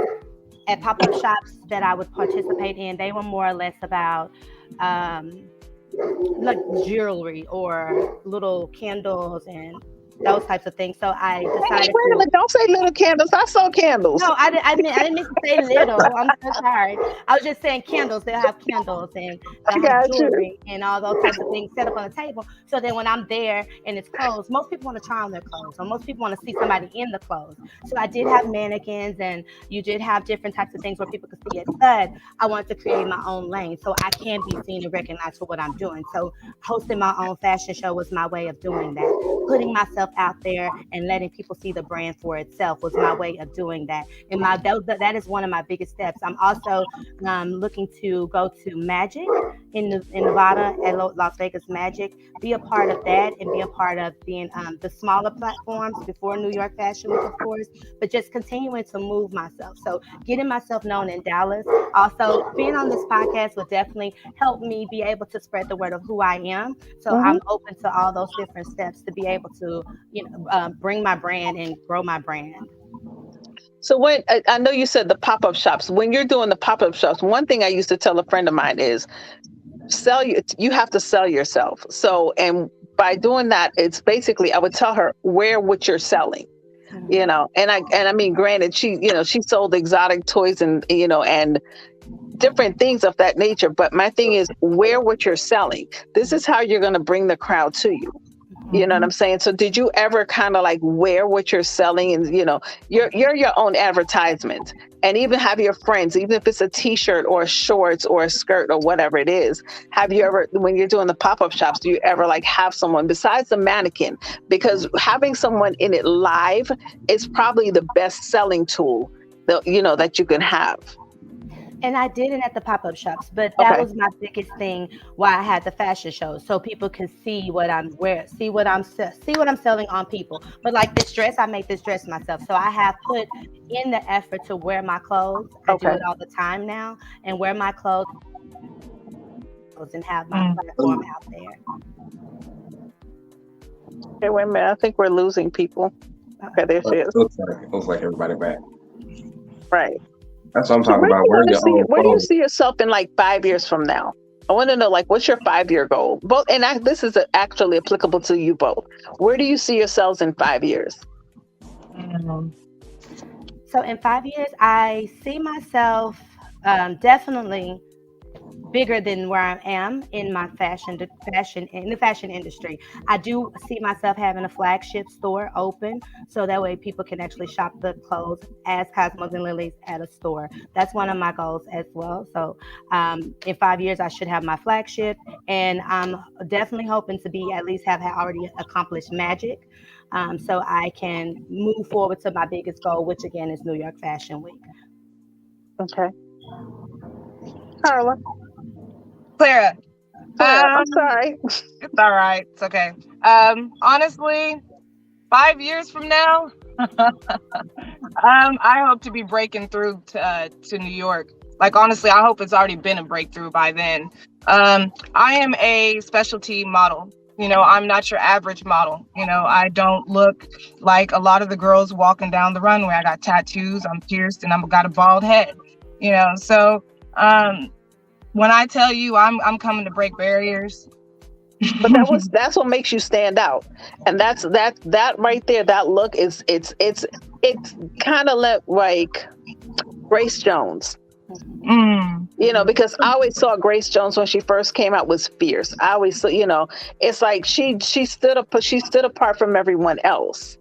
at pop-up shops that I would participate in, they were more or less about like jewelry or little candles and those types of things. So I decided don't say little candles. I saw candles. No, I didn't mean to say little. I'm so sorry. I was just saying candles. They'll have candles and jewelry and all those types of things set up on the table. So then when I'm there and it's closed, most people want to try on their clothes, or most people want to see somebody in the clothes. So I did have mannequins and you did have different types of things where people could see it. But I wanted to create my own lane so I can be seen and recognized for what I'm doing. So hosting my own fashion show was my way of doing that. Putting myself out there and letting people see the brand for itself was my way of doing that. And that is one of my biggest steps. I'm also looking to go to Magic in Nevada at Las Vegas Magic, be a part of that and be a part of being the smaller platforms before New York Fashion Week, of course, but just continuing to move myself. So getting myself known in Dallas. Also, being on this podcast will definitely help me be able to spread the word of who I am. So I'm open to all those different steps to be able to bring my brand and grow my brand. So when I know you said the pop-up shops, when you're doing the pop-up shops, one thing I used to tell a friend of mine is you have to sell yourself. So, and by doing that, it's basically, I would tell her, wear what you're selling, and I mean, granted, she sold exotic toys and different things of that nature. But my thing is, wear what you're selling. This is how you're going to bring the crowd to you. You know what I'm saying? So did you ever kind of like wear what you're selling and, you're your own advertisement, and even have your friends, even if it's a t-shirt or shorts or a skirt or whatever it is, have you ever, when you're doing the pop-up shops, do you ever like have someone besides the mannequin? Because having someone in it live is probably the best selling tool that you can have. And I did it at the pop-up shops, but that Okay. was my biggest thing why I had the fashion shows, so people can see what I'm wearing, see what I'm selling on people. But like this dress, I made this dress myself, so I have put in the effort to wear my clothes. I do Okay. it all the time now, and wear my clothes and have my platform out there. Okay, wait a minute. I think we're losing people. Okay, there she is. Looks like everybody back. Right. That's what I'm So talking about. where do you see yourself in like 5 years from now? I want to know, like, what's your 5-year goal? Both, and this is actually applicable to you both. Where do you see yourselves in 5 years? So in 5 years, I see myself definitely bigger than where I am in my fashion industry. I do see myself having a flagship store open, so that way people can actually shop the clothes as Cosmos and Lillies at a store. That's one of my goals as well. So in 5 years, I should have my flagship, and I'm definitely hoping to be at least have already accomplished magic, so I can move forward to my biggest goal, which again is New York Fashion Week. Okay. Carla. Clara. I'm sorry. It's all right. It's okay. Honestly, 5 years from now, I hope to be breaking through to New York. Like, honestly, I hope it's already been a breakthrough by then. I am a specialty model. You know, I'm not your average model. You know, I don't look like a lot of the girls walking down the runway. I got tattoos, I'm pierced, and I've got a bald head. You know, so when I tell you I'm coming to break barriers. But that's what makes you stand out. And that right there, that look it's kind of like Grace Jones. You know, because I always saw Grace Jones when she first came out was fierce. I always saw, you know, it's like she stood apart from everyone else.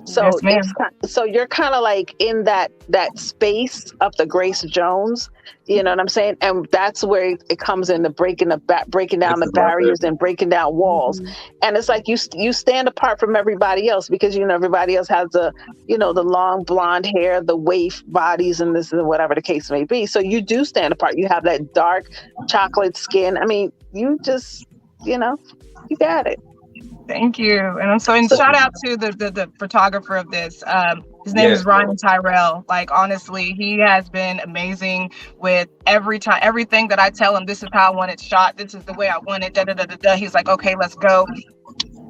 So Yes, so you're kind of like in that space of the Grace Jones, you know what I'm saying? And that's where it comes into breaking down the barriers and breaking down walls. And it's like you stand apart from everybody else because, you know, everybody else has the long blonde hair, the waif bodies, and this and whatever the case may be. So you do stand apart. You have that dark chocolate skin. I mean, you just, you know, you got it. Thank you. And shout out to the photographer of this. His name is Ryan Tyrell. Like, honestly, he has been amazing with everything that I tell him, this is how I want it shot. This is the way I want it. He's like, okay, let's go.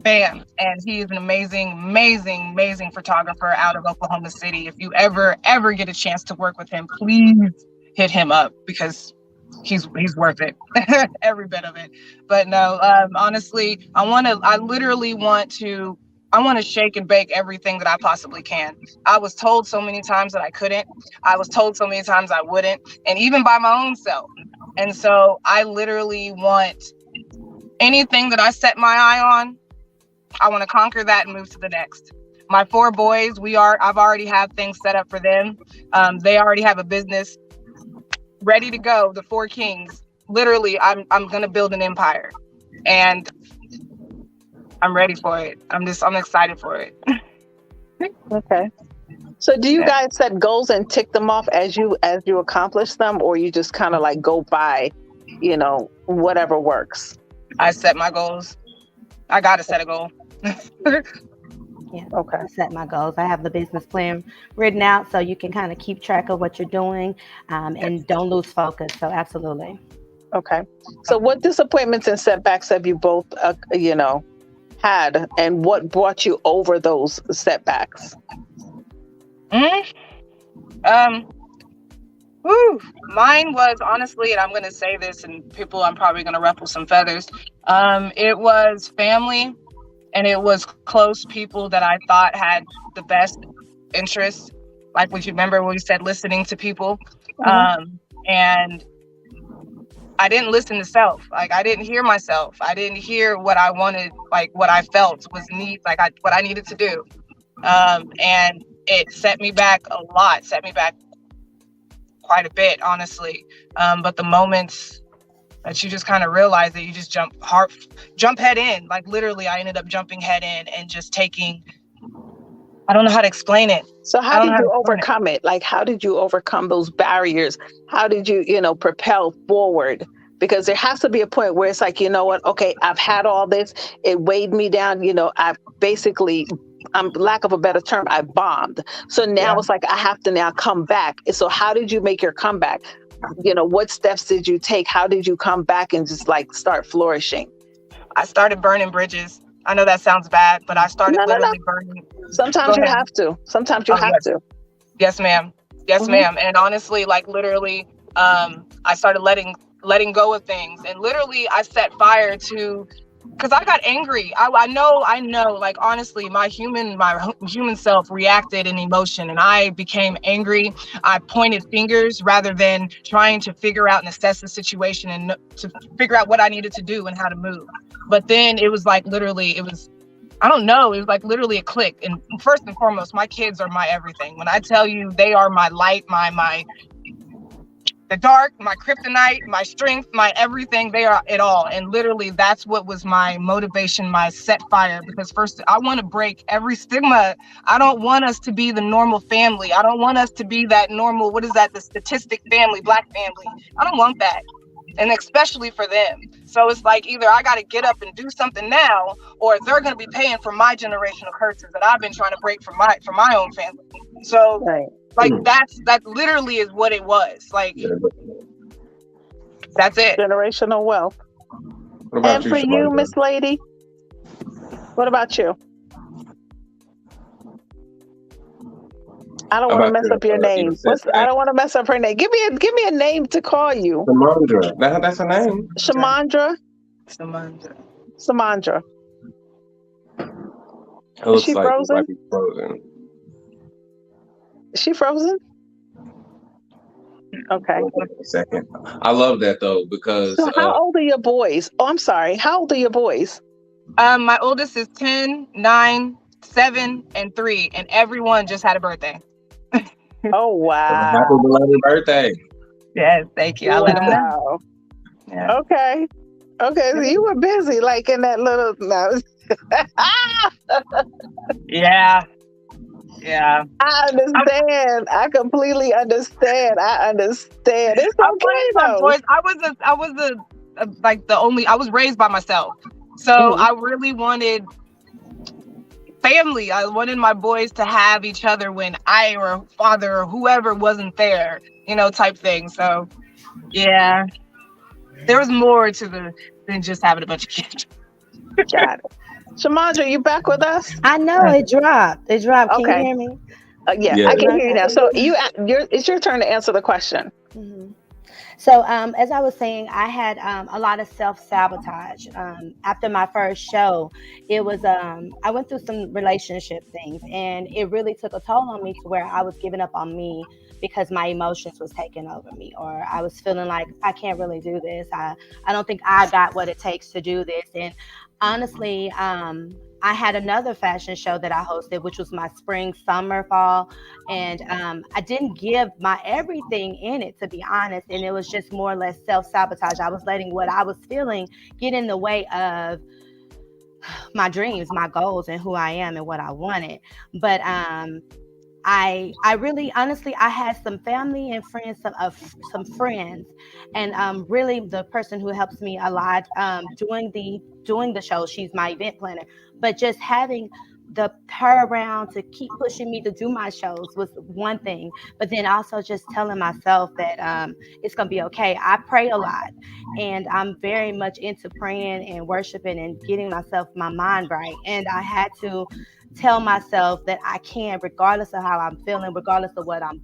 Bam. And he is an amazing photographer out of Oklahoma City. If you ever get a chance to work with him, please hit him up because he's worth it. Every bit of it. But no, honestly, I want to shake and bake everything that I possibly can. I was told so many times that I couldn't. I was told so many times I wouldn't, and even by my own self. And so I literally want anything that I set my eye on, I want to conquer that and move to the next. My 4 boys, I've already have things set up for them. They already have a business ready to go. The 4 Kings. Literally, I'm gonna build an empire, and I'm ready for it. I'm excited for it. Okay. So do you guys set goals and tick them off as you accomplish them, or you just kind of like go by, you know, whatever works? I set my goals. I gotta set a goal. Yeah. Okay. I set my goals. I have the business plan written out so you can kind of keep track of what you're doing and don't lose focus. So absolutely. Okay. So what disappointments and setbacks have you both, had, and what brought you over those setbacks? Mine was honestly, and I'm going to say this, and I'm probably going to ruffle some feathers. It was family, and it was close people that I thought had the best interests. Like, we remember when we said listening to people, and I didn't listen to self. Like, I didn't hear myself. I didn't hear what I wanted, like what I felt was what I needed to do. And it set me back a lot, set me back quite a bit, honestly. But the moments that you just kind of realize that you just jump head in, like literally I ended up jumping head in and just taking I don't know how to explain it. So how did you overcome it? Like, how did you overcome those barriers? How did you, propel forward? Because there has to be a point where it's like, you know what? Okay, I've had all this. It weighed me down. I've basically, lack of a better term, I bombed. So now it's like, I have to now come back. So how did you make your comeback? What steps did you take? How did you come back and just like start flourishing? I started burning bridges. I know that sounds bad, but I started literally burning. Sometimes you have to. Sometimes you have to. Yes, ma'am. Yes, ma'am. And honestly, like literally, I started letting go of things, and literally I set fire to, because I got angry. I know, like honestly, my human self reacted in emotion, and I became angry. I pointed fingers rather than trying to figure out and assess the situation and to figure out what I needed to do and how to move. But then it was like literally, I don't know, it was like literally a click. And first and foremost, my kids are my everything. When I tell you they are my light, the dark, my kryptonite, my strength, my everything, they are it all. And literally that's what was my motivation, my set fire, because first I want to break every stigma. I don't want us to be the normal family. I don't want us to be that normal, what is that, the statistic family, Black family. I don't want that. And especially for them. So it's like either I got to get up and do something now, or they're going to be paying for my generational curses that I've been trying to break for my own family. So like that literally is what it was. Like that's it. Generational wealth. And for you, Miss Lady, what about you? I don't want to mess up your name. I don't want to mess up her name. Give me a name to call you. Samandra. That's her name. Shamandra. Samandra. Is she frozen? Is she frozen? Okay. A second. I love that though, because so how old are your boys? Oh, I'm sorry. How old are your boys? My oldest is 10, 9, 7, and 3, and everyone just had a birthday. Oh wow! Happy belated birthday! Yes, thank you. I let them know. Yeah. Okay. So you were busy, like in that little. No. Yeah. I understand. I completely understand. It's okay though. I was raised by myself, so I really wanted family. I wanted my boys to have each other when I or father or whoever wasn't there, type thing. So yeah, there was more to than just having a bunch of kids. Got it. Shamandra, you back with us? I know it dropped. Can you hear me? Yeah, I can hear you now. So it's your turn to answer the question. Mm-hmm. So as I was saying, I had a lot of self-sabotage. After my first show, it was I went through some relationship things, and it really took a toll on me to where I was giving up on me because my emotions was taking over me, or I was feeling like I can't really do this. I don't think I got what it takes to do this. And honestly, I had another fashion show that I hosted, which was my spring, summer, fall. And I didn't give my everything in it, to be honest. And it was just more or less self-sabotage. I was letting what I was feeling get in the way of my dreams, my goals, and who I am and what I wanted. But I really, honestly, I had some family and friends, some friends, and really the person who helps me a lot doing the show. She's my event planner, but just having her around to keep pushing me to do my shows was one thing. But then also just telling myself that it's gonna be okay. I pray a lot, and I'm very much into praying and worshiping and getting my mind right. And I had to tell myself that I can, regardless of how I'm feeling, regardless of what I'm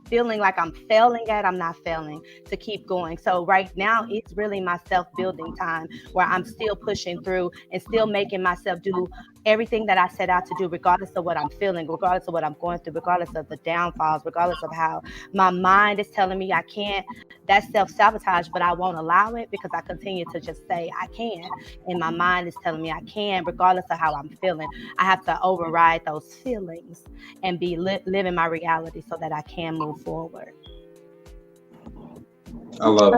feeling like I'm failing at, I'm not failing, to keep going. So right now it's really my self-building time, where I'm still pushing through and still making myself do everything that I set out to do, regardless of what I'm feeling, regardless of what I'm going through, regardless of the downfalls, regardless of how my mind is telling me I can't. That's self-sabotage, but I won't allow it, because I continue to just say I can, and my mind is telling me I can, regardless of how I'm feeling. I have to override those feelings and be living my reality so that I can move forward. I love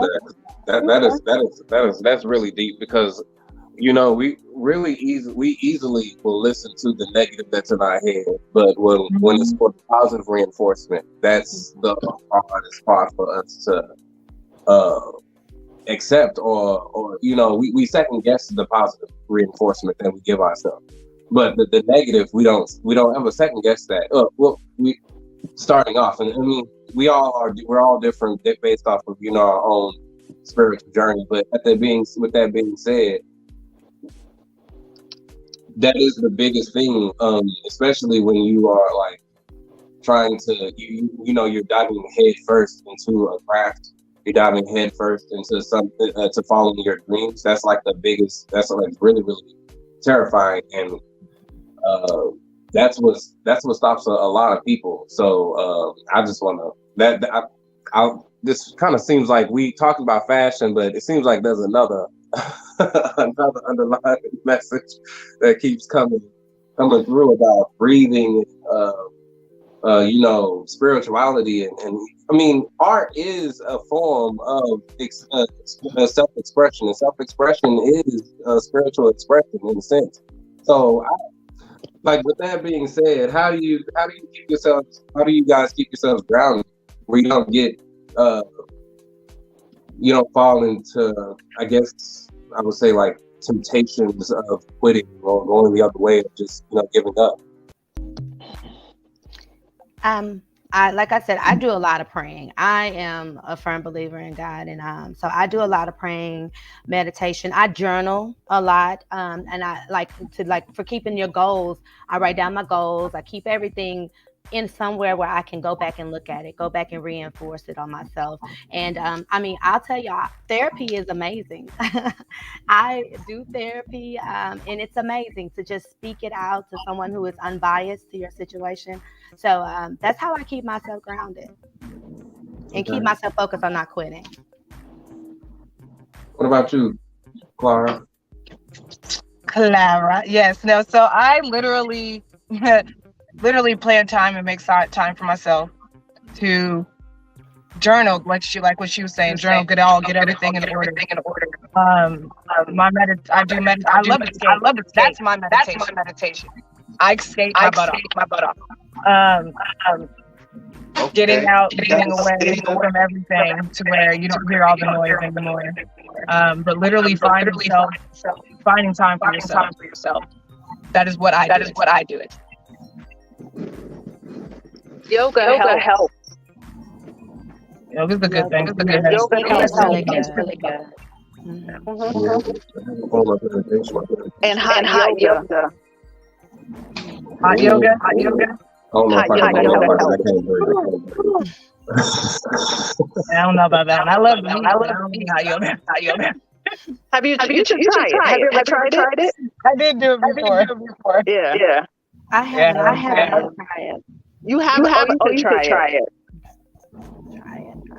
that. That's really deep, because we really easily will listen to the negative that's in our head, but when it's for positive reinforcement, that's the hardest part for us to accept, or we second guess the positive reinforcement that we give ourselves, but the negative we don't ever second guess that. We starting off, and I mean we're all different based off of our own spiritual journey, but with that being said, that is the biggest thing, especially when you are like trying to you're diving head first into a craft. You're diving head first into something to following your dreams. That's like the biggest. That's like really, really terrifying, and that's what stops a lot of people. So I just want to this kind of seems like we talk about fashion, but it seems like there's another another underlying message that keeps coming through about breathing. Spirituality, and I mean, art is a form of self-expression, and self-expression is a spiritual expression in a sense. So, with that being said, how do you guys keep yourselves grounded where you don't get you don't fall into, I guess I would say, like temptations of quitting or going the other way of just giving up? Like I said, I do a lot of praying. I am a firm believer in God, and so I do a lot of praying, meditation. I journal a lot, and I for keeping your goals. I write down my goals. I keep everything in somewhere where I can go back and look at it, go back and reinforce it on myself. And I mean, I'll tell y'all, therapy is amazing. I do therapy, and it's amazing to just speak it out to someone who is unbiased to your situation. So that's how I keep myself grounded and keep myself focused on not quitting. What about you, Clara? Yes. No. So I literally plan time and make time for myself to journal, like what she was saying. Journal, get everything in order. I love it. That's my meditation. I skate my butt off. Getting out, getting away from everything to where you don't hear all the noise anymore. But literally finding time for yourself. That is what I do. Yoga helps. Yoga's a good thing. Yoga helps really good. And hot yoga. Hot yoga. I don't know if I can I don't know about that. I love hot yoga. Have you tried it? Have you ever tried it? I did do it before. Yeah. I haven't tried it. You should try it.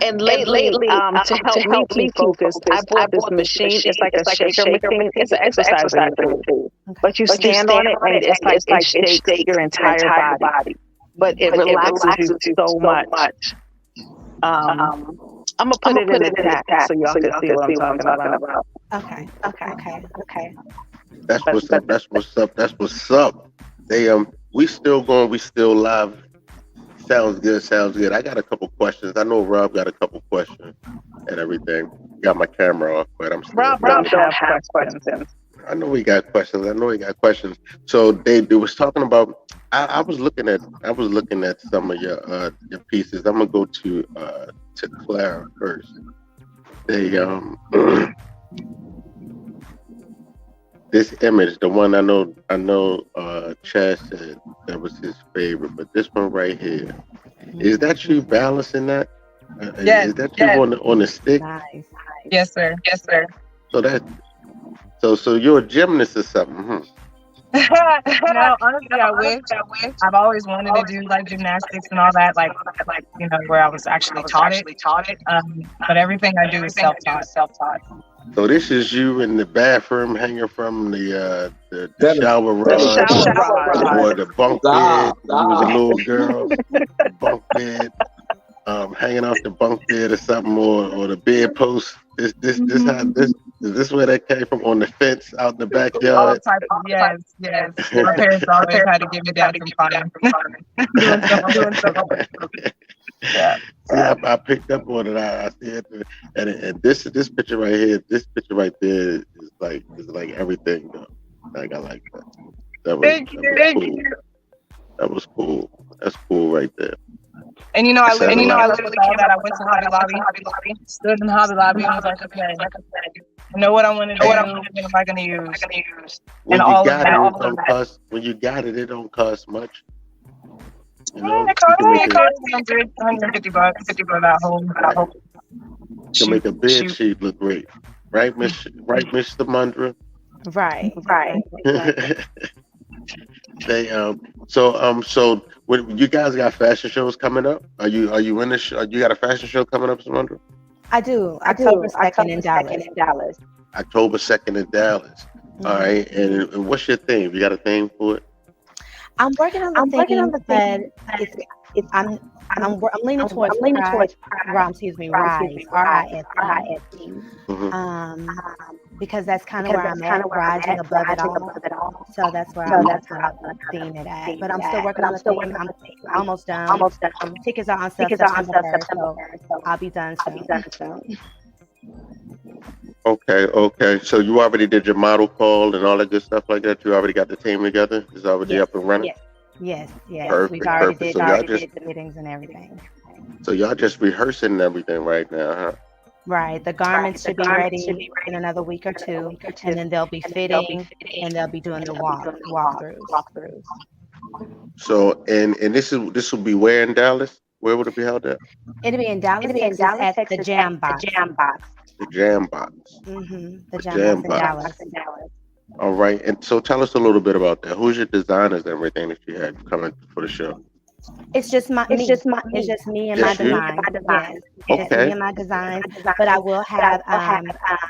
And lately, to help me focus, I bought this machine. It's like a shaker machine. It's an exercise machine. But you stand on it, and it's like it shakes your entire body. But it relaxes you so much. I'm gonna put it in the chat so y'all can see what I'm talking about. Okay. That's what's up. We still going. We still live. Sounds good. I got a couple questions. I know Rob got a couple questions and everything. Got my camera off, but I'm still. Rob don't have questions. I know he got questions. So they was talking about. I was looking at some of your pieces. I'm gonna go to Clara first. They this image, the one I know Chad said that was his favorite, but this one right here, is that you balancing that? Yes. Is that you on the stick? Nice. Yes, sir. So you're a gymnast or something, huh? No, honestly, I wish. I've always wanted to do like gymnastics and all that, like where I was actually taught it. But everything I do is self-taught. So this is you in the bathroom hanging from the shower rod or the bunk bed. You was a little girl, bunk bed. hanging off the bunk bed or something, or the bed post. Is this where that came from, on the fence out in the All backyard? type of yes. My parents always had to give me that from fun. Doing stuff. Yeah. See, I picked up on it. I see it, and this picture right here, this picture right there is like everything though. Like I like that. Thank you. That was cool. That's cool right there. And I literally that I went to Hobby Lobby, stood in Hobby Lobby, and was like, okay, I know what I want to do. What am I going to use? When and you all got of it, that. it don't cost. When you got it, it don't cost much. It cost $150 for that whole. You can make a bed sheet look great, right, Miss Mundra? Right. They so when you guys got fashion shows coming up? Are you in the show? You got a fashion show coming up, Samantha? I do. October 2nd in Dallas. October 2nd in Dallas. Mm-hmm. All right. And what's your theme? You got a theme for it? I'm working on the theme, but I'm leaning towards rise, R-I-S-E. Because that's kind of where I'm at, rising above it all. So that's where I'm seeing it at. But I'm still working on the theme. I'm almost done. Tickets are on sale September 1st, so I'll be done soon. Okay. So you already did your model call and all that good stuff like that? You already got the team together? It's already up and running? Yes. Perfect, We've already did the meetings and everything. So y'all just rehearsing and everything right now, huh? Right. The garments should be ready in another week or two, and then they'll be fitting, and they'll be doing the walkthroughs. So and this will be where in Dallas? Where would it be held at? It'll be in Dallas, Texas, at the Jam Box. The Jam Box. Mm-hmm. The Jam Box in Dallas. All right. And so tell us a little bit about that. Who's your designers and everything that you had coming for the show? It's just me and my design. Yes. It's me and my designs. But I will have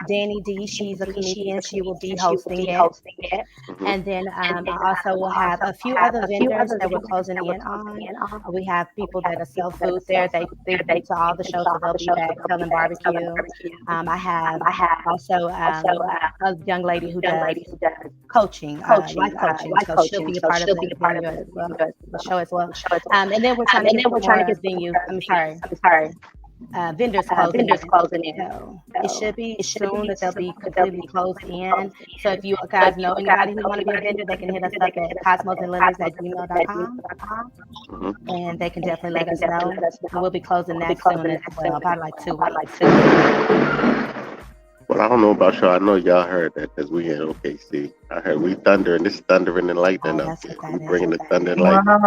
Danny D. She's a comedian. She will be hosting it. Mm-hmm. And then I also will have a few other vendors that we're closing in on. We have people that are sell food there. They to all the shows, so they'll be back selling barbecue. I have also a young lady who does coaching, life coaching. So she'll be a part of the show as well. And then we're trying to get venues. Vendors closing in. So it should be soon that they'll be completely closed in. So if you guys know anybody who want to be a vendor, they can hit us up at cosmosandlilies@gmail.com, and they can definitely let us know. And we'll be closing that soon as well, probably like 2 weeks. Well, I don't know about y'all. I know y'all heard that because we in OKC. I heard we thundering. This thundering and lightning up there. We bringing the thunder and lightning.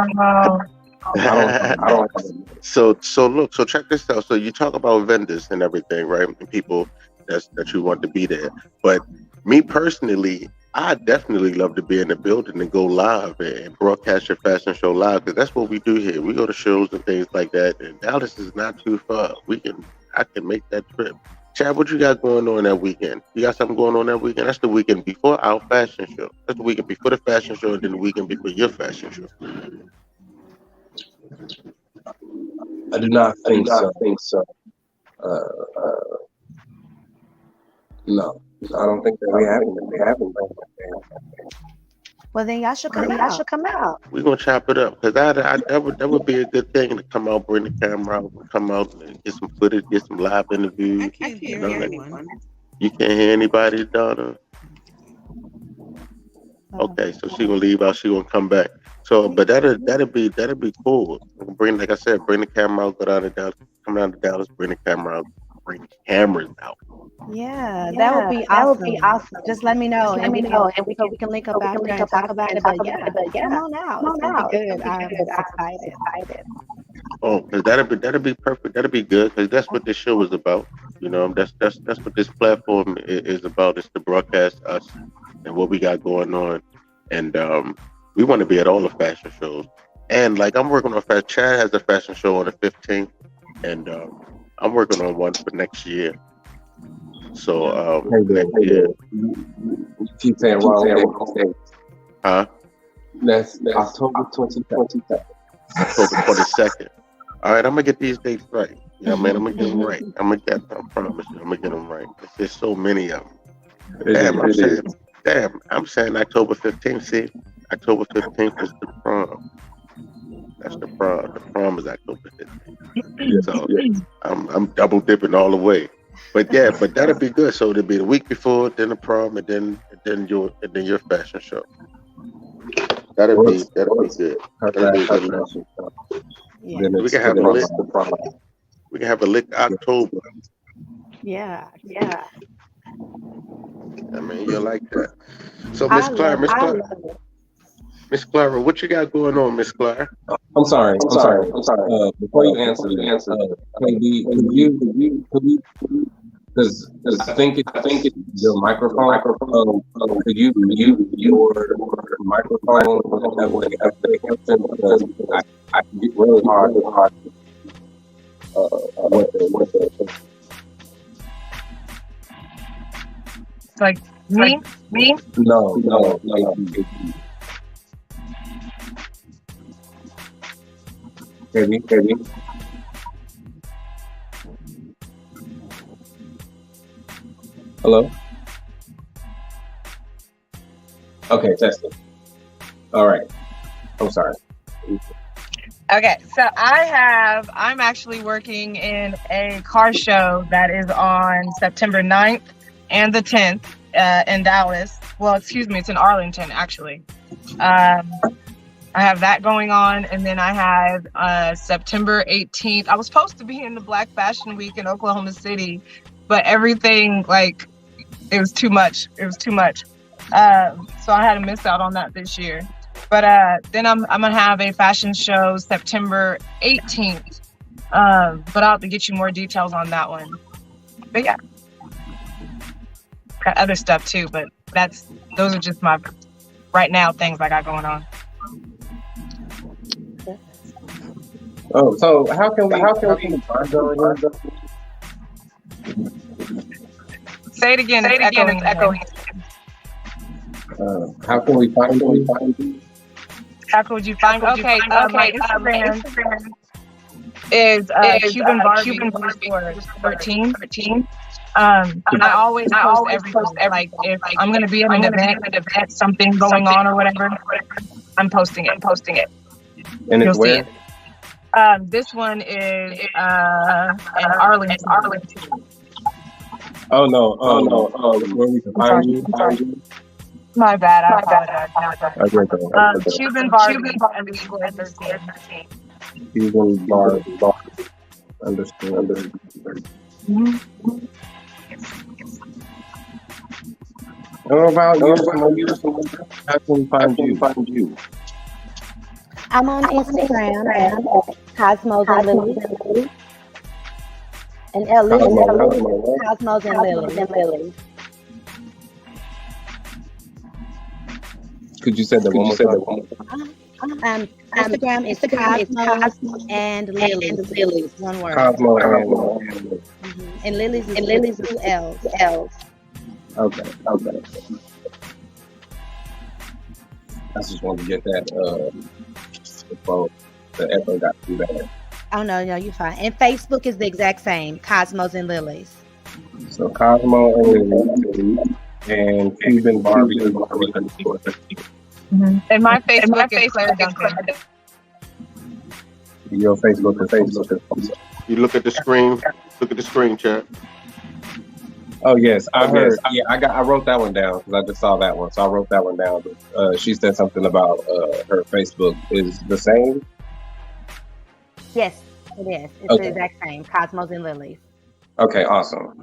So check this out. So you talk about vendors and everything, right? And people that you want to be there. But me personally, I definitely love to be in the building and go live and broadcast your fashion show live, because that's what we do here. We go to shows and things like that. And Dallas is not too far. I can make that trip. Chad, what you got going on that weekend? You got something going on that weekend? That's the weekend before our fashion show. That's the weekend before the fashion show, and then the weekend before your fashion show. I do not think so. No, I don't think that we haven't. Well, then y'all should come out. We're gonna chop it up, because that would be a good thing to come out, bring the camera out, come out and get some footage, get some live interviews. I can't hear anyone. You can't hear anybody, Donna? Okay, so she gonna leave out. She gonna come back. So, but that'll be cool. Bring the camera out, go down to Dallas, come down to Dallas, bring the camera out, bring the cameras out. Yeah, that would be awesome. Just let me know, and we can link up after and talk about it. But yeah, come on out. It's gonna be good. I'm excited. Oh, because that'll be perfect. That'll be good, because that's what this show is about. You know, that's what this platform is about. It's to broadcast us and what we got going on, and we want to be at all the fashion shows. And like, I'm working on Chad has a fashion show on the 15th, and I'm working on one for next year. So next year. You keep saying wrong. Huh? That's October 22nd. October 22nd. All right, I'm gonna get these dates right. Yeah, man, I'm gonna get them right. I'm gonna get them. I promise you, I'm gonna get them right. There's so many of them. I'm saying October 15th. See, October 15th is the prom. That's the prom. The prom is October 15th. So I'm double dipping all the way. But that'll be good. So it'll be the week before, then the prom, and then your fashion show. That'll be good. Yeah. We can have a lit. We can have a lit October. Yeah. I mean, you like that. So, Miss Clara, what you got going on, Miss Clara? I'm sorry. Before you answer, could you? Because I think it's your microphone. Could you mute your microphone? That way, I can get really hard. Like me? No. Heavy. Hello? Okay, testing. All right. I'm sorry. Okay, so I'm actually working in a car show that is on September 9th and the 10th in Dallas. Well, excuse me, it's in Arlington, actually. I have that going on, and then I have September 18th. I was supposed to be in the Black Fashion Week in Oklahoma City, but everything, like, it was too much. So I had to miss out on that this year. But then I'm gonna have a fashion show September 18th. But I'll have to get you more details on that one. But yeah, got other stuff too. But those are just my right now things I got going on. Oh, so how can we find those? Say it again. It's echoing. How can we find you? How could you find? Okay. My Instagram is Cuban Barbie 13. And I always post everything. Like if I'm gonna be at an event, something going on or whatever, I'm posting it. And it's where? This one is in Arlington. Oh no. Where we can find you? My bad. I apologize. Cuban Barbie underscore 13. Cuban Barbie underscore 13. What about you? How can we find you? I'm on Instagram at Cosmos and Lillies. And Cosmos and Lillies. Could you say that one more time? Instagram is Cosmos and Lillies. One word. Cosmo and Lillies. And Lillies is 2 L's. Okay. I just wanted to get that before the echo got too bad. Oh no, you're fine. And Facebook is the exact same, Cosmos and Lillies. So Cosmo and Lillies and Cuban Barbie is And my Facebook is Clara Duncan. Your Facebook is You look at the screen. Look at the screen, chat. Oh yes, I heard. Yeah, I wrote that one down because I just saw that one, so I wrote that one down. But she said something about her Facebook is the same. Yes, it is. It's the exact same, Cosmos and Lillies. Okay, awesome.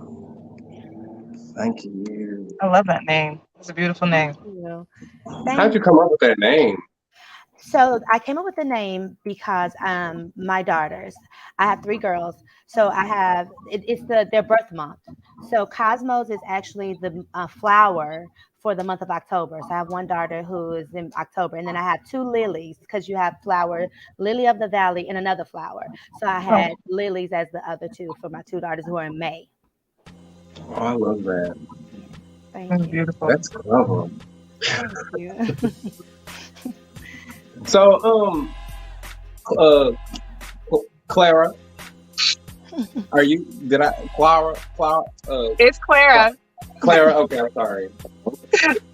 Thank you. I love that name. It's a beautiful name. How'd you come up with that name? So I came up with the name because my daughters, I have 3 girls. So I have, it's their birth month. So Cosmos is actually the flower for the month of October. So I have one daughter who is in October, and then I have 2 lilies because you have flower, lily of the valley, and another flower. So I had lilies as the other 2 for my 2 daughters who are in May. Oh, I love that. Thank you. Beautiful. That's clever. Thank you. So, Clara. Are you? Did I? Clara. It's Clara. Clara. Okay, I'm sorry.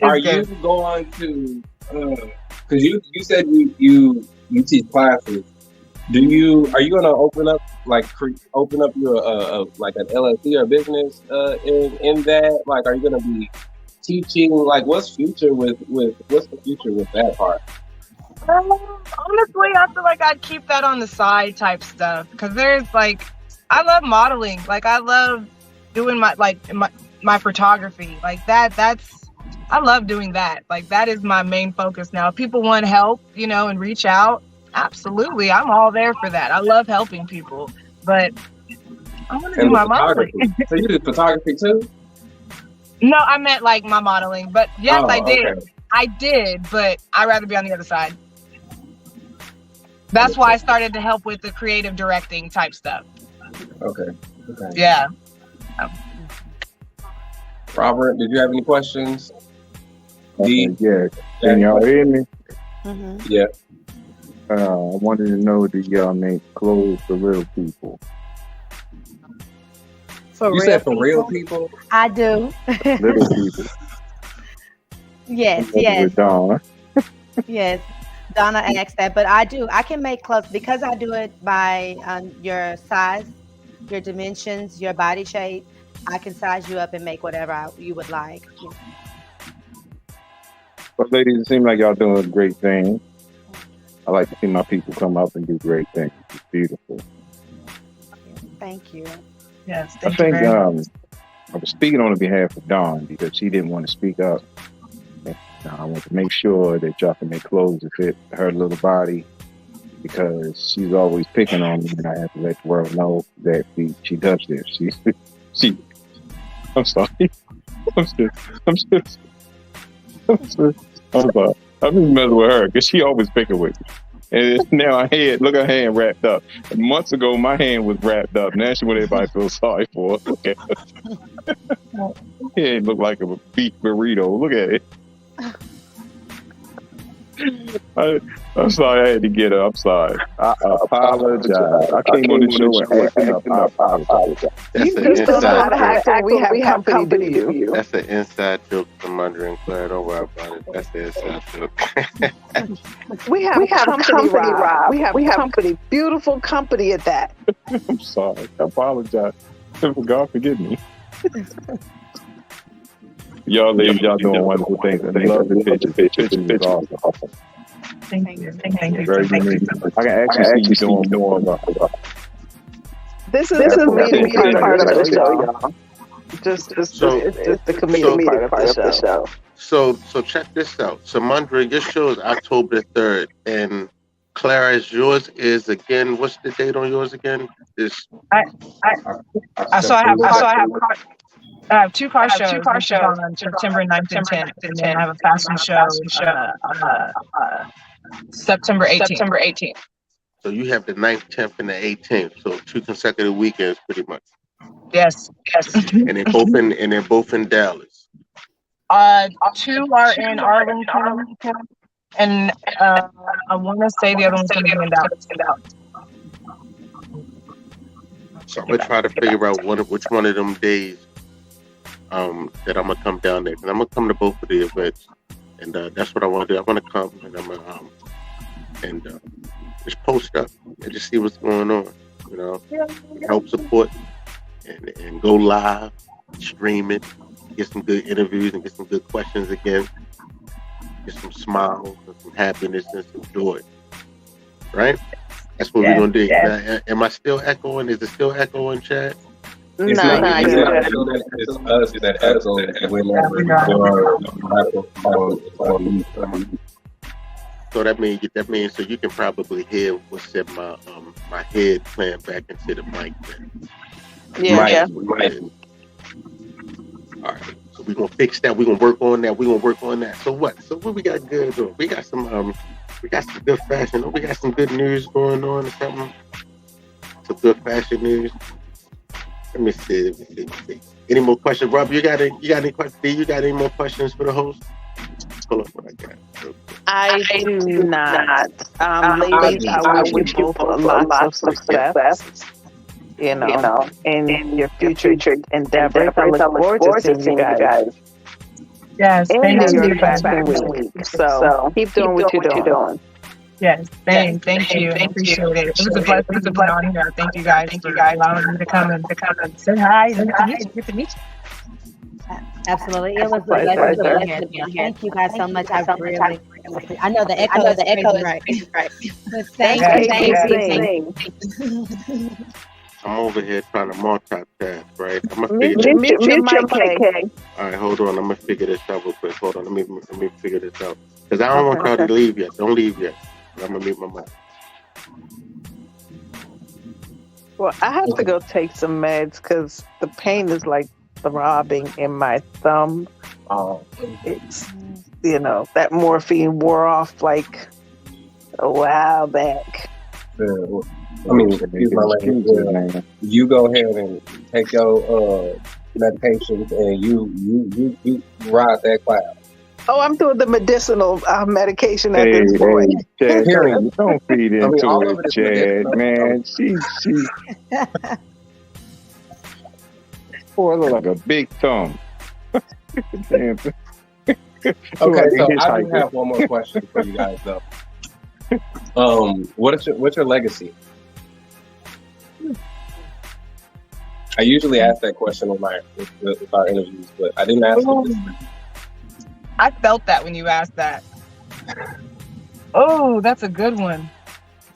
Are you going to? Because you said you teach classes. Are you going to open up your like an LLC or business in that? Like, are you going to be teaching? Like, what's the future with that part? Honestly, I feel like I'd keep that on the side type stuff because there's like, I love modeling. Like, I love doing my photography. Like I love doing that. Like, that is my main focus now. If people want help, and reach out, absolutely, I'm all there for that. I love helping people, but I want to do my modeling. So you do photography too? No, I meant like my modeling. But yes, I did. Okay. I did, but I'd rather be on the other side. That's why I started to help with the creative directing type stuff. Okay. Yeah. Robert, did you have any questions? Yeah. Can y'all hear me? Mm-hmm. Yeah. I wanted to know, do y'all make clothes for little people? You said for real people? I do. Little people. Yes. With Dawn. Yes. Donna asked that, but I do. I can make clothes because I do it by your size, your dimensions, your body shape. I can size you up and make whatever you would like. But ladies, it seems like y'all doing a great thing. I like to see my people come up and do great things. It's beautiful. Thank you. Yes, I think I was speaking on behalf of Dawn because she didn't want to speak up. I want to make sure that y'all can make clothes that fit her little body because she's always picking on me, and I have to let the world know that she does this. She. I'm sorry. I'm sorry. I'm just messing with her because she always picking with me. And now look at her hand wrapped up. And months ago, my hand was wrapped up. Now she want everybody to feel sorry for her. Look at her. It look like a beef burrito. Look at it. I'm sorry I had to get her. I'm sorry. I apologize. I came on the show and acting up. I apologize. That's an inside joke. We have company to you. That's an inside joke from under and Clara. Don't worry about it. That's the inside joke. We have company, Rob. We have company. Beautiful company at that. I'm sorry. I apologize. God forgive me. Y'all ladies, y'all doing wonderful things. I love the pictures. The pictures is awesome. Thank you. Thank you. Very unique. I can actually see you doing more about it. This is the part of the show, y'all. Just the comedic part of the show. So check this out. Samundra, your show is October 3rd, and Clara, yours is again. What's the date on yours again? I have two car shows on September 9th and 10th, and then I have a fashion show September 18th. So you have the 9th, 10th, and the 18th. So 2 consecutive weekends, pretty much. Yes. And they're both in Dallas. 2 are in Arlington, and I want to say the other one's going to be in Dallas. So I'm gonna try to figure out which one of them days that I'm gonna come down there, and I'm gonna come to both of the events, and that's what I want to do. I want to come and I'm gonna just post up and just see what's going on, help support and go live, stream it, get some good interviews and get some good questions again, get some smiles and some happiness and some joy, right? That's what we're gonna do. Am I still echoing? Is it still echoing, Chad? It's not it's us that echo So that means so you can probably hear what's in my head playing back into the mic then. Yeah. Right. All right. So we're gonna fix that. We're gonna work on that. So what? So what we got good on? We got some good fashion. We got some good news going on or something. Some good fashion news. Let me see. Any more questions, Rob? You got any questions? You got any more questions for the host? Pull up what I got. I do not. Ladies, I wish you both lots of success, in your future endeavors. I look forward to seeing you guys Yes, thank in your you. fashion week. So keep doing what you're doing. Yes, thank you. I appreciate it. It was a blessing to be on here. Thank you guys for allowing me to come and say hi and get to meet you. Absolutely. It was a pleasure to be here. Thank you guys so much. I know the echo is right. But thank you. I'm over here trying to multitask, right? I'm gonna Mute your mic, Kay. All right, hold on. I'm gonna figure this out real quick. Hold on. Let me figure this out. Because I don't want y'all to leave yet. Don't leave yet. I'm gonna mute my mic. Well, I have to go take some meds because the pain is like throbbing in my thumb. It's, that morphine wore off like a while back. I mean, excuse my language. You go ahead and take your medications and you ride that cloud. Oh, I'm doing the medicinal medication at this point. Chad, don't feed into it, Chad, man. She boy, look like a big thumb. Damn. Okay, so I do have one more question for you guys, though. What's your legacy? I usually ask that question with our interviews, but I didn't ask it this time. I felt that when you asked that. Oh, that's a good one.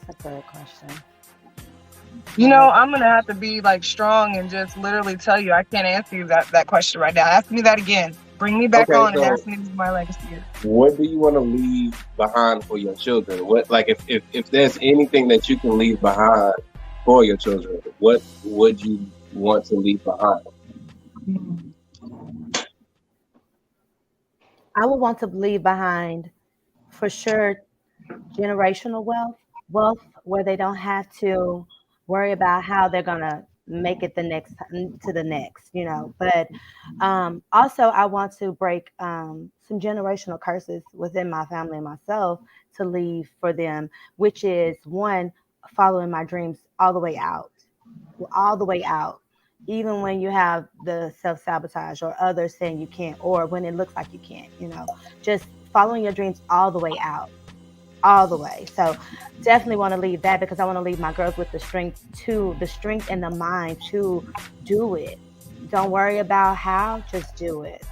That's a good question. I'm gonna have to be like strong and just literally tell you I can't answer you that question right now. Ask me that again. Bring me back on and ask me what my legacy is. What do you want to leave behind for your children? What, like, if there's anything that you can leave behind for your children, what would you want to leave behind? I would want to leave behind, for sure, generational wealth where they don't have to worry about how they're gonna make it to the next, But also, I want to break some generational curses within my family and myself to leave for them, which is one, following my dreams all the way out. Even when you have the self-sabotage or others saying you can't, or when it looks like you can't, just following your dreams all the way out, all the way. So definitely want to leave that, because I want to leave my girls with the strength and the mind to do it. Don't worry about how, just do it.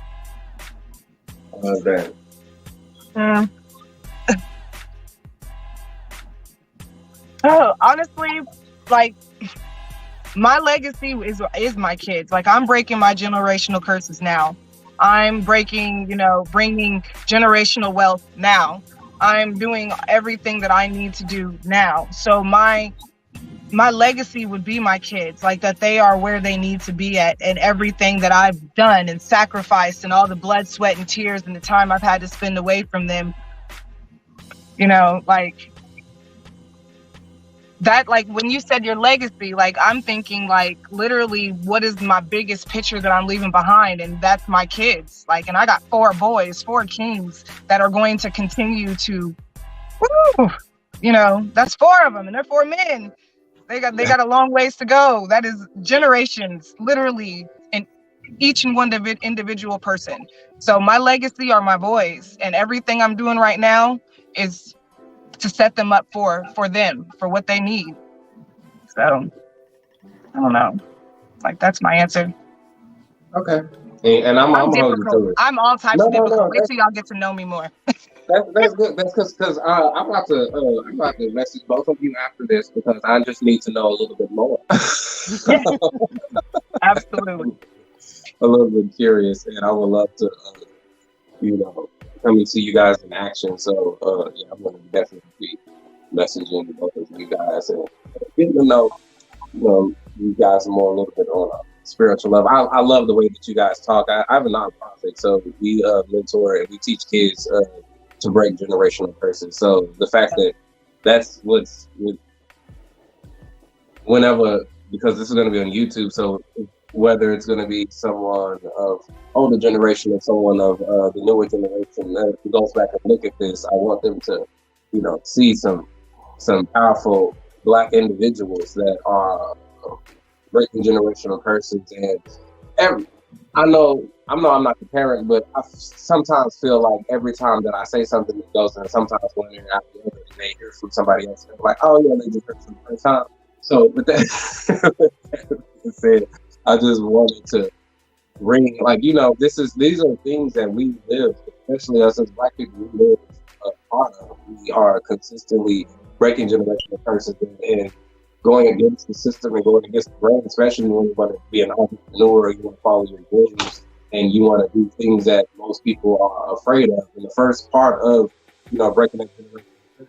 I love that. Oh, honestly, like, my legacy is my kids. Like, I'm breaking my generational curses now. I'm bringing generational wealth now. I'm doing everything that I need to do now. So my legacy would be my kids, like that they are where they need to be at, and everything that I've done and sacrificed and all the blood, sweat, and tears and the time I've had to spend away from them. Like that, like when you said your legacy, like I'm thinking like literally what is my biggest picture that I'm leaving behind, and that's my kids. Like, and I got 4 boys, 4 kings that are going to continue to, that's 4 of them, and they're 4 men. They got a long ways to go. That is generations, literally, in each and one individual person. So my legacy are my boys, and everything I'm doing right now is to set them up for them, for what they need. So I don't know. Like, that's my answer. Okay. And I'm difficult. I'm all types of difficult. Wait till y'all get to know me more. That's good. That's because I'm about to message both of you after this, because I just need to know a little bit more. Absolutely. A little bit curious, and I would love to, come and see you guys in action. So I'm going to definitely be messaging both of you guys and getting to know, you guys more a little bit on spiritual level. I love the way that you guys talk. I have a nonprofit, so we mentor and we teach kids to break generational curses. So the fact that that's whenever, because this is going to be on YouTube, so whether it's going to be someone of older generation or someone of the newer generation that goes back and look at this, I want them to, see some powerful Black individuals that are breaking generational curses. And I know I'm not the parent, but I sometimes feel like every time that I say something that goes, and sometimes when they're out there and they hear from somebody else, they're like, oh yeah, they just heard for the first time. So, with that said, I just wanted to bring, these are things that we live, especially us as Black people, we live a part of. We are consistently breaking generational curses and going against the system and going against the brand, especially when you want to be an entrepreneur, or you want to follow your dreams, and you want to do things that most people are afraid of. And the first part of, breaking that generational curse is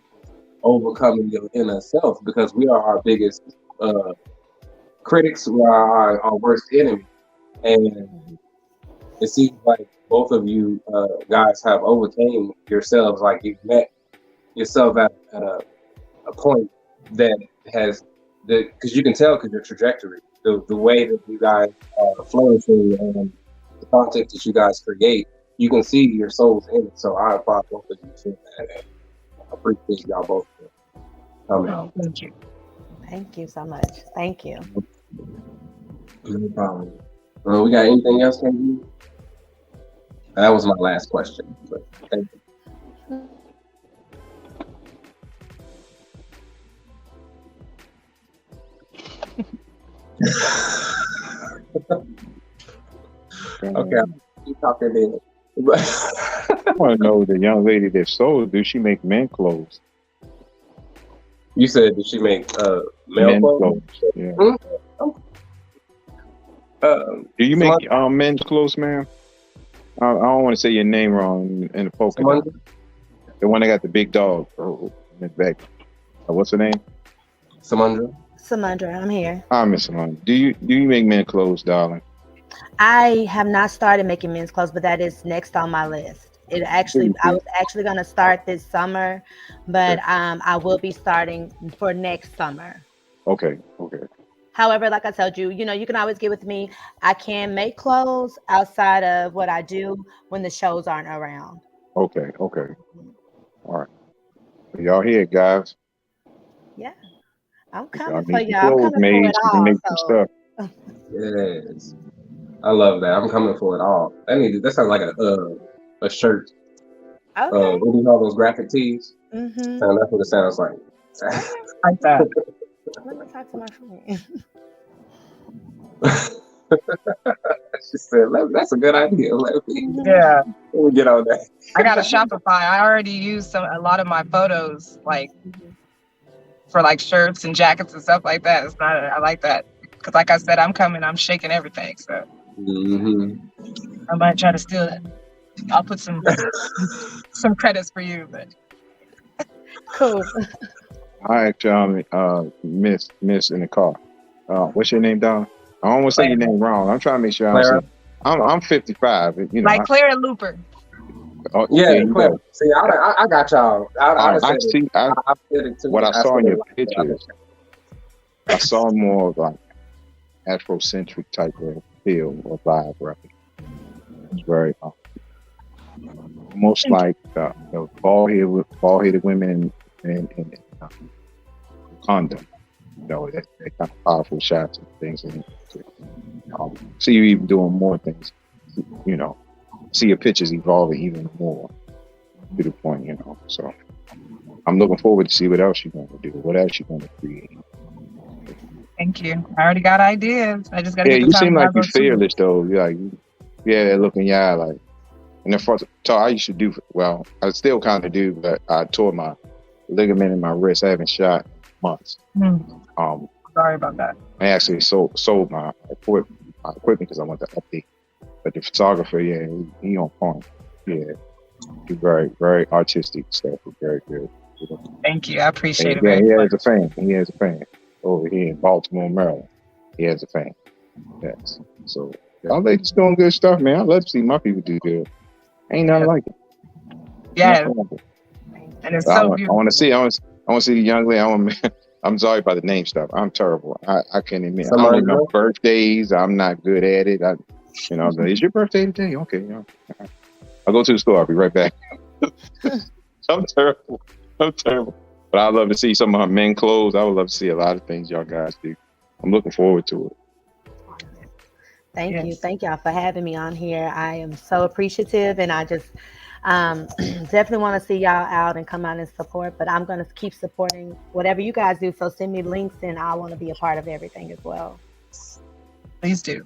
overcoming your inner self, because we are our biggest critics, we are our worst enemy. And it seems like both of you guys have overcame yourselves, like you've met yourself at a point that has, because you can tell, because your trajectory, the way that you guys are flourishing and the content that you guys create, you can see your souls in it. So I applaud both of you for that, and I appreciate y'all both for coming. Oh, thank you. Thank you so much. Thank you. No problem. We got anything else, maybe? That was my last question, but thank you. Okay, I'll keep talking then. I want to know, the young lady that sold, do she make men clothes? You said, did she make male Men clothes? Yeah. Do you make men's clothes, ma'am? I don't want to say your name wrong in the polka dot. The one that got the big dog in the back. What's her name? Samundra, I'm here. Hi, Miss Samundra. Do you make men clothes, darling? I have not started making men's clothes, but that is next on my list. I was actually going to start this summer, but I will be starting for next summer. Okay. However, like I told you, you can always get with me. I can make clothes outside of what I do when the shows aren't around. Okay. All right. Y'all hear it, guys? Yeah. I'm coming for Y'all y'all. I'm coming for it all. Make some stuff. Yes. I love that. I'm coming for it all. That sounds like a shirt. Okay. What do you call those graphic tees? Mm-hmm. So that's what it sounds like. Like that. Let me talk to my friend. She said, that's a good idea. Yeah. Let me get on that. I got a Shopify. I already used a lot of my photos, for shirts and jackets and stuff like that. I like that. Because like I said, I'm coming, I'm shaking everything. So I might try to steal it. I'll put some credits for you, but cool. All right, Miss in the car. What's your name, Don? I don't want to say your name wrong. I'm trying to make sure Clara. I'm 55. like Clara Looper. Oh, yeah, Clara. See, I got y'all. What I saw in your pictures, I saw more of like Afrocentric type of feel or vibe, right? It's very almost like the bald-headed women in Wakanda. That kind of powerful shots and things. And see you even doing more things. See your pictures evolving even more to the point. So I'm looking forward to see what else you're going to do. What else you're going to create. Thank you. I already got ideas. I just got to get the you time. seem like you're fearless, though. That look in your eye, like. And the first, I used to do well. I still kind of do, but I tore my ligament in my wrist. I haven't shot in months. Sorry about that. I actually sold my equipment because I want to update. But the photographer, he on point. Yeah, he's very, very artistic stuff. Very good. Thank you. I appreciate it. Yeah, he has a fan over here in Baltimore, Maryland. He has a fan. Yes. So y'all ladies doing good stuff, man. I love to see my people do good. Ain't nothing like it. Yeah. And it's so beautiful. I want to see the young lady. I'm sorry about the name stuff. I'm terrible. I can't admit. I don't Somebody remember else? birthdays. I'm not good at it. Is your birthday today? Okay. I'll go to the store. I'll be right back. I'm terrible. But I love to see some of her men clothes. I would love to see a lot of things y'all guys do. I'm looking forward to it. Thank you. Thank y'all for having me on here. I am so appreciative, and I just definitely want to see y'all out and come out and support, but I'm going to keep supporting whatever you guys do. So send me links, and I want to be a part of everything as well. Please do.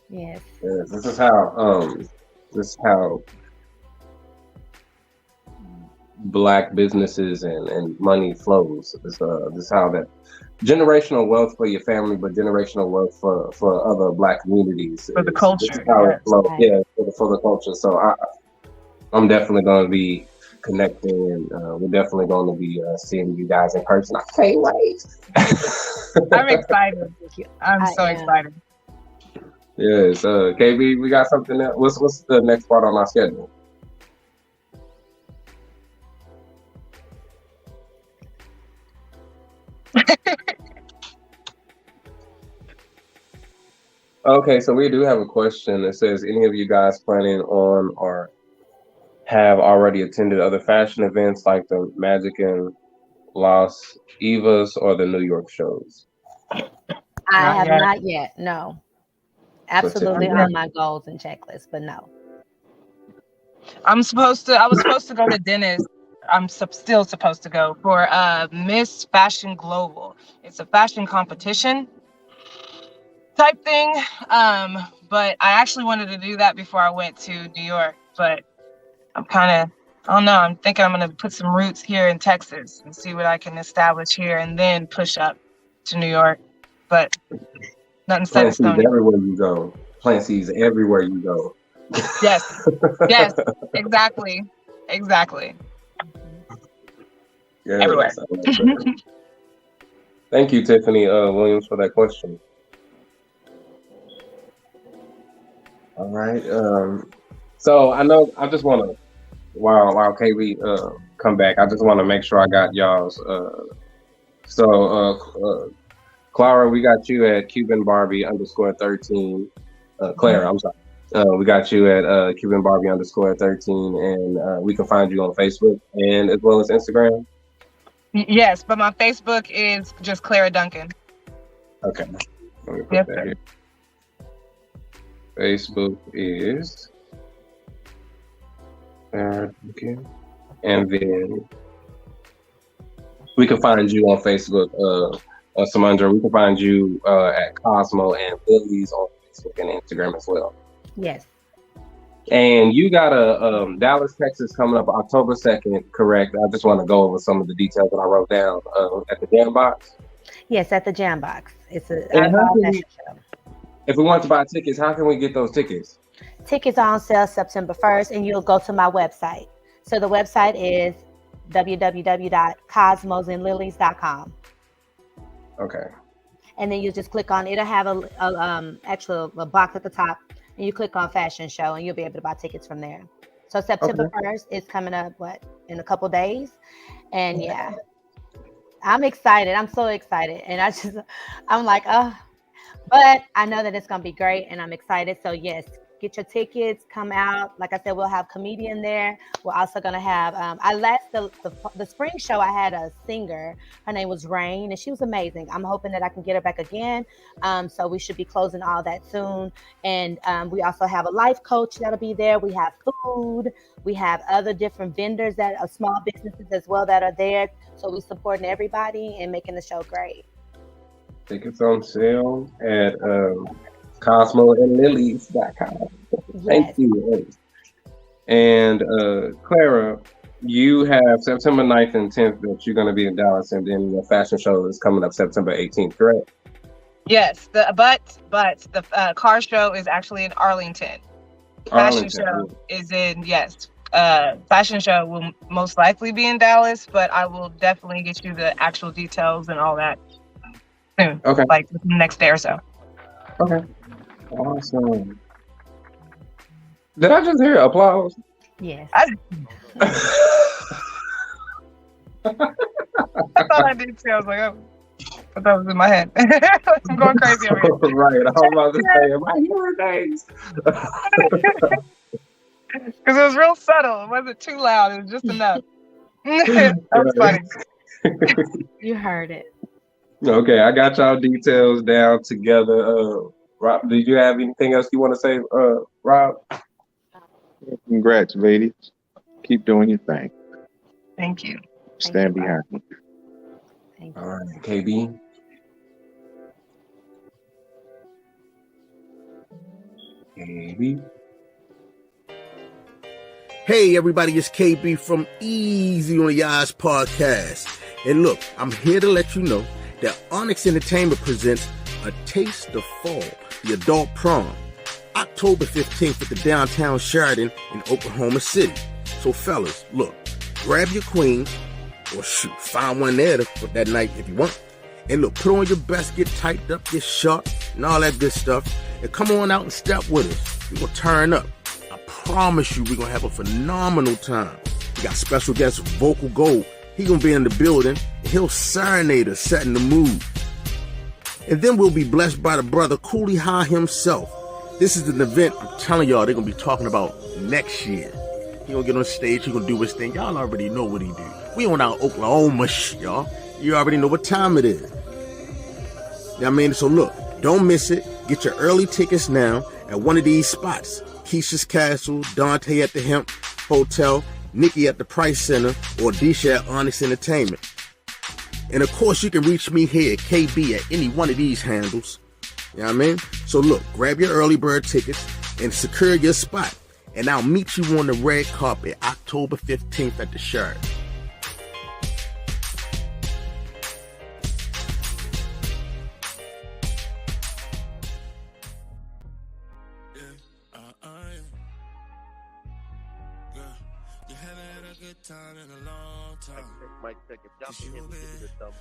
Yes. This is how Black businesses and money flows. This is how that generational wealth for your family, but generational wealth for other Black communities. For the culture. This is how it flows. Yeah, for the culture. So I'm definitely going to be connecting, and we're definitely going to be seeing you guys in person. I can't wait. I'm excited. I'm so excited. Yes, KB, we got something else. What's the next part on our schedule? Okay, so we do have a question that says, any of you guys planning on or have already attended other fashion events like the Magic and Las Evas or the New York shows? I have not yet. No. Absolutely on my goals and checklists, but no. I was supposed to go to Dennis. I'm still supposed to go for Miss Fashion Global. It's a fashion competition type thing. But I actually wanted to do that before I went to New York. But I don't know. I'm thinking I'm going to put some roots here in Texas and see what I can establish here and then push up to New York. But nothing set in stone. Everywhere you go. Plant seeds everywhere you go. Yes. Yes. Exactly. Yes, everywhere. Thank you, Tiffany Williams, for that question. All right. So I know I just want to, while KB come back, I just want to make sure I got y'all's. Clara, we got you at Cuban Barbie _13. Clara, I'm sorry. We got you at Cuban Barbie _13, and we can find you on Facebook and as well as Instagram. Yes, but my Facebook is just Clara Duncan. Okay. Let me put that here. Facebook is Clara Duncan, and then we can find you on Facebook. Samandra, we can find you at Cosmo and Lillies on Facebook and Instagram as well. Yes. And you got a Dallas, Texas coming up October 2nd, correct? I just want to go over some of the details that I wrote down at the Jam Box. Yes, at the Jam Box. It's a show. If we want to buy tickets, how can we get those tickets? Tickets are on sale September 1st, and you'll go to my website. So the website is www.cosmosandlillies.com. Okay. And then you just click on, it'll have a box at the top, and you click on fashion show, and you'll be able to buy tickets from there. So September 1st is coming up, in a couple days. And yeah, I'm excited. I'm so excited. And I'm like, but I know that it's going to be great, and I'm excited. So yes, get your tickets, come out. Like I said, we'll have comedian there. We're also going to have, the spring show, I had a singer. Her name was Rain, and she was amazing. I'm hoping that I can get her back again. So we should be closing all that soon. And we also have a life coach that'll be there. We have food. We have other different vendors that are small businesses as well that are there. So we're supporting everybody and making the show great. Tickets on sale at CosmoandLillies.com. Thank you. And Clara, you have September 9th and 10th that you're going to be in Dallas, and then the fashion show is coming up September 18th, correct? Yes, but the car show is actually in Arlington. Fashion show is in, fashion show will most likely be in Dallas, but I will definitely get you the actual details and all that soon. Okay. Like the next day or so. Okay. Awesome. Did I just hear applause? Yes. I thought I did too. I was like, oh. but that was in my head. I'm going crazy over here. Right. I was about to say, am I hearing things? Because it was real subtle. It wasn't too loud. It was just enough. That was funny. You heard it. Okay, I got y'all details down together. Rob, did you have anything else you want to say, Rob? Congrats, ladies. Keep doing your thing. Thank you. Stand behind me. All right, KB. KB. Hey everybody, it's KB from Easy on the Yas podcast. And look, I'm here to let you know that Onyx Entertainment presents A Taste of Fall, the Adult Prom, October 15th at the downtown Sheridan in Oklahoma City. So fellas, look, grab your queen, or shoot, find one there for that night if you want. And look, put on your best, get typed up, get sharp, and all that good stuff. And come on out and step with us. We're going to turn up. I promise you we're going to have a phenomenal time. We got special guest Vocal Gold. He going to be in the building, and he'll serenade us, setting the mood. And then we'll be blessed by the brother Cooley High himself. This is an event I'm telling y'all they're going to be talking about next year. He going to get on stage, he going to do his thing. Y'all already know what he do. We on our Oklahoma y'all. You already know what time it is. You know what I mean? So look, don't miss it. Get your early tickets now at one of these spots. Keisha's Castle, Dante at the Hemp Hotel, Nikki at the Price Center, or Disha at Onyx Entertainment. And of course, you can reach me here at KB at any one of these handles. You know what I mean? So look, grab your early bird tickets and secure your spot. And I'll meet you on the red carpet October 15th at the Sheridan.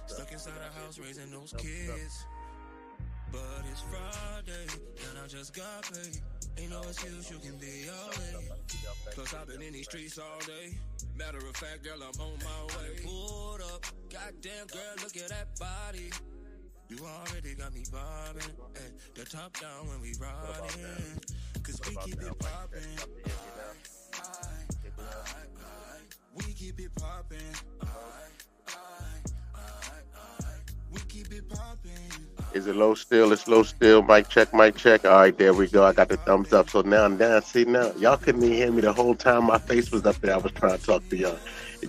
Stuck inside a house raising those kids. But it's Friday and I just got paid. Ain't no excuse, you can be all day. Plus I've been in these streets all day. Matter of fact, girl, I'm on my way. Pulled up, goddamn girl, look at that body. You already got me bobbing. Ay, the top down when we riding. Cause we keep it poppin'. We keep it poppin'. We keep it poppin'. Is it low still? It's low still. Mic check, mic check. All right, there we go. I got the thumbs up. So now, see now, y'all couldn't even hear me the whole time my face was up there. I was trying to talk to y'all.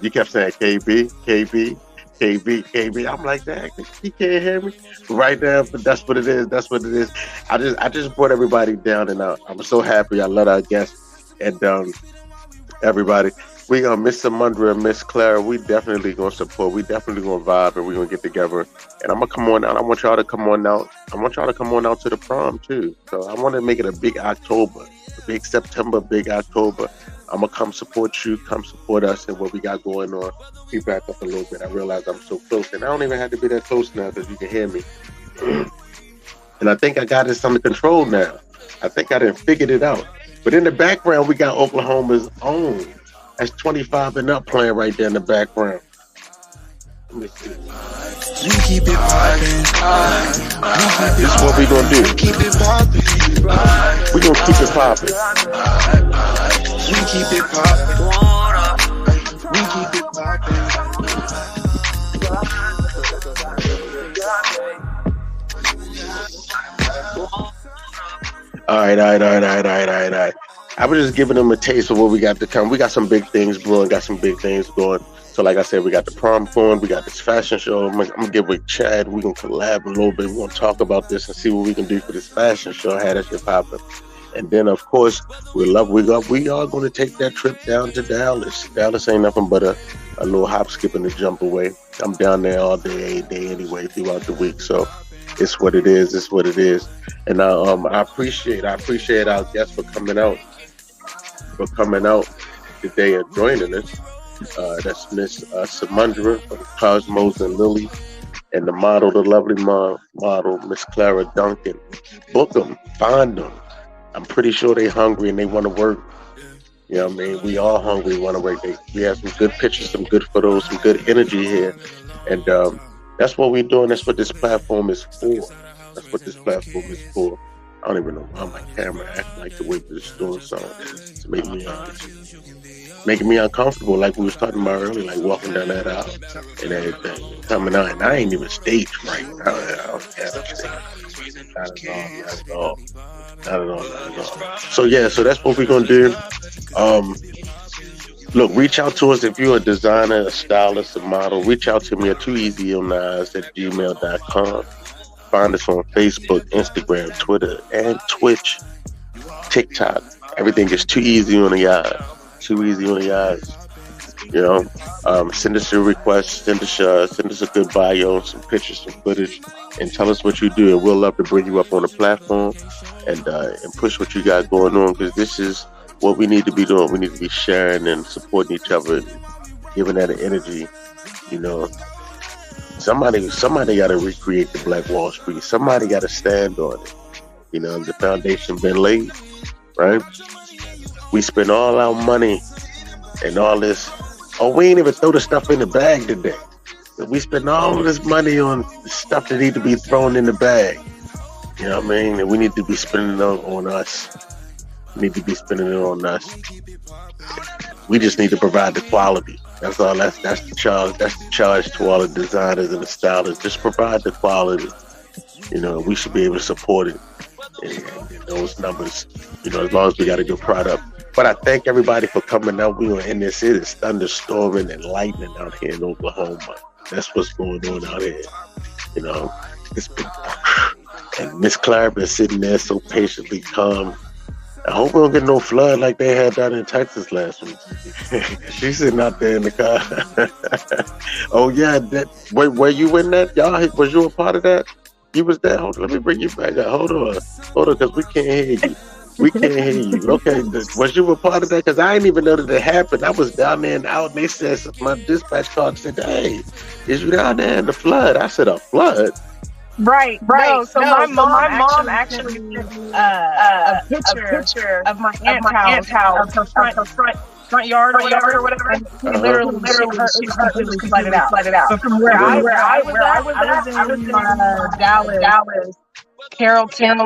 You kept saying KB, KB, KB, KB. I'm like, that. He can't hear me right now. But that's what it is. That's what it is. I just brought everybody down, and I'm so happy. I love our guests and everybody. We gonna Miss Samundra and Miss Clara. We definitely gonna support. We definitely gonna vibe, and we gonna get together. And I'm gonna come on out. I want y'all to come on out. I want y'all to come on out to the prom too. So I want to make it a big October, a big September, big October. I'm gonna come support you, come support us, and what we got going on. Be back up a little bit. I realize I'm so close, and I don't even have to be that close now because you can hear me. And I think I got this under control now. I think I done figured it out. But in the background, we got Oklahoma's own. That's 25 and up playing right there in the background. Let me see. We keep it poppin'. This is what we gonna do. Keep it poppin'. We gonna keep it poppin'. We keep it poppin'. We keep it poppin'. All right. I was just giving them a taste of what we got to come. We got some big things brewing, got some big things going. So like I said, we got the prom going, we got this fashion show. I'm gonna get with Chad. We're gonna collab a little bit. We're gonna talk about this and see what we can do for this fashion show. How that shit popping. And then of course, we are gonna take that trip down to Dallas. Dallas ain't nothing but a little hop, skip, and a jump away. I'm down there all day, every day anyway, throughout the week. So it's what it is. It's what it is. And I appreciate our guests for coming out today and joining us. That's Miss Samundra from Cosmos and Lillies, and the lovely model, Miss Clara Duncan. Book them, find them. I'm pretty sure they hungry and they want to work. You know what I mean? We all hungry, want to work. We have some good pictures, some good photos, some good energy here. And That's what we're doing. That's what this platform is for. That's what this platform is for. I don't even know why my camera acting like the way it's doing something. It's making me uncomfortable, like we was talking about earlier, like walking down that aisle and everything, coming out, and I ain't even stage right. I don't have a stage. Not at all. So yeah, so that's what we're gonna do. Look, reach out to us if you're a designer, a stylist, a model. Reach out to me at tooeasyoneyes@gmail.com. Find us on Facebook, Instagram, Twitter, and Twitch, TikTok. Everything is Too Easy on the Eyes. Too Easy on the Eyes. You know, send us your requests. Send us a good bio, some pictures, some footage, and tell us what you do. And we'll love to bring you up on the platform and push what you got going on, because this is what we need to be doing. We need to be sharing and supporting each other, and giving that energy. You know, somebody got to recreate the Black Wall Street. Somebody got to stand on it. You know, the foundation been laid, right? We spend all our money and all this. Oh, we ain't even throw the stuff in the bag today. We spend all this money on stuff that need to be thrown in the bag. You know what I mean? And we need to be spending it on us. We need to be spending it on us. We just need to provide the quality. That's all. That's the charge. That's the charge to all the designers and the stylists. Just provide the quality. You know, we should be able to support it. And those numbers, you know, as long as we got a good product. But I thank everybody for coming out. We are in this. It is thunderstorming and lightning out here in Oklahoma. That's what's going on out here. You know, it's been, and Miss Clara been sitting there so patiently calm. I hope we don't get no flood like they had down in Texas last week. She's sitting out there in the car. Oh yeah, were you in that? Y'all, was you a part of that? You was there. Hold on, let me bring you back up. Hold on, because we can't hear you. We can't hear you. Okay, was you a part of that? Because I didn't even know that it happened. I was down there and out, and they said, my dispatch called and said, "Hey, is you down there in the flood?" I said, "A flood?" Right. No, so my mom actually sent me a picture of my aunt's house, of her front yard or whatever. And literally completely flooded out. But from where I was in Dallas, Carrollton,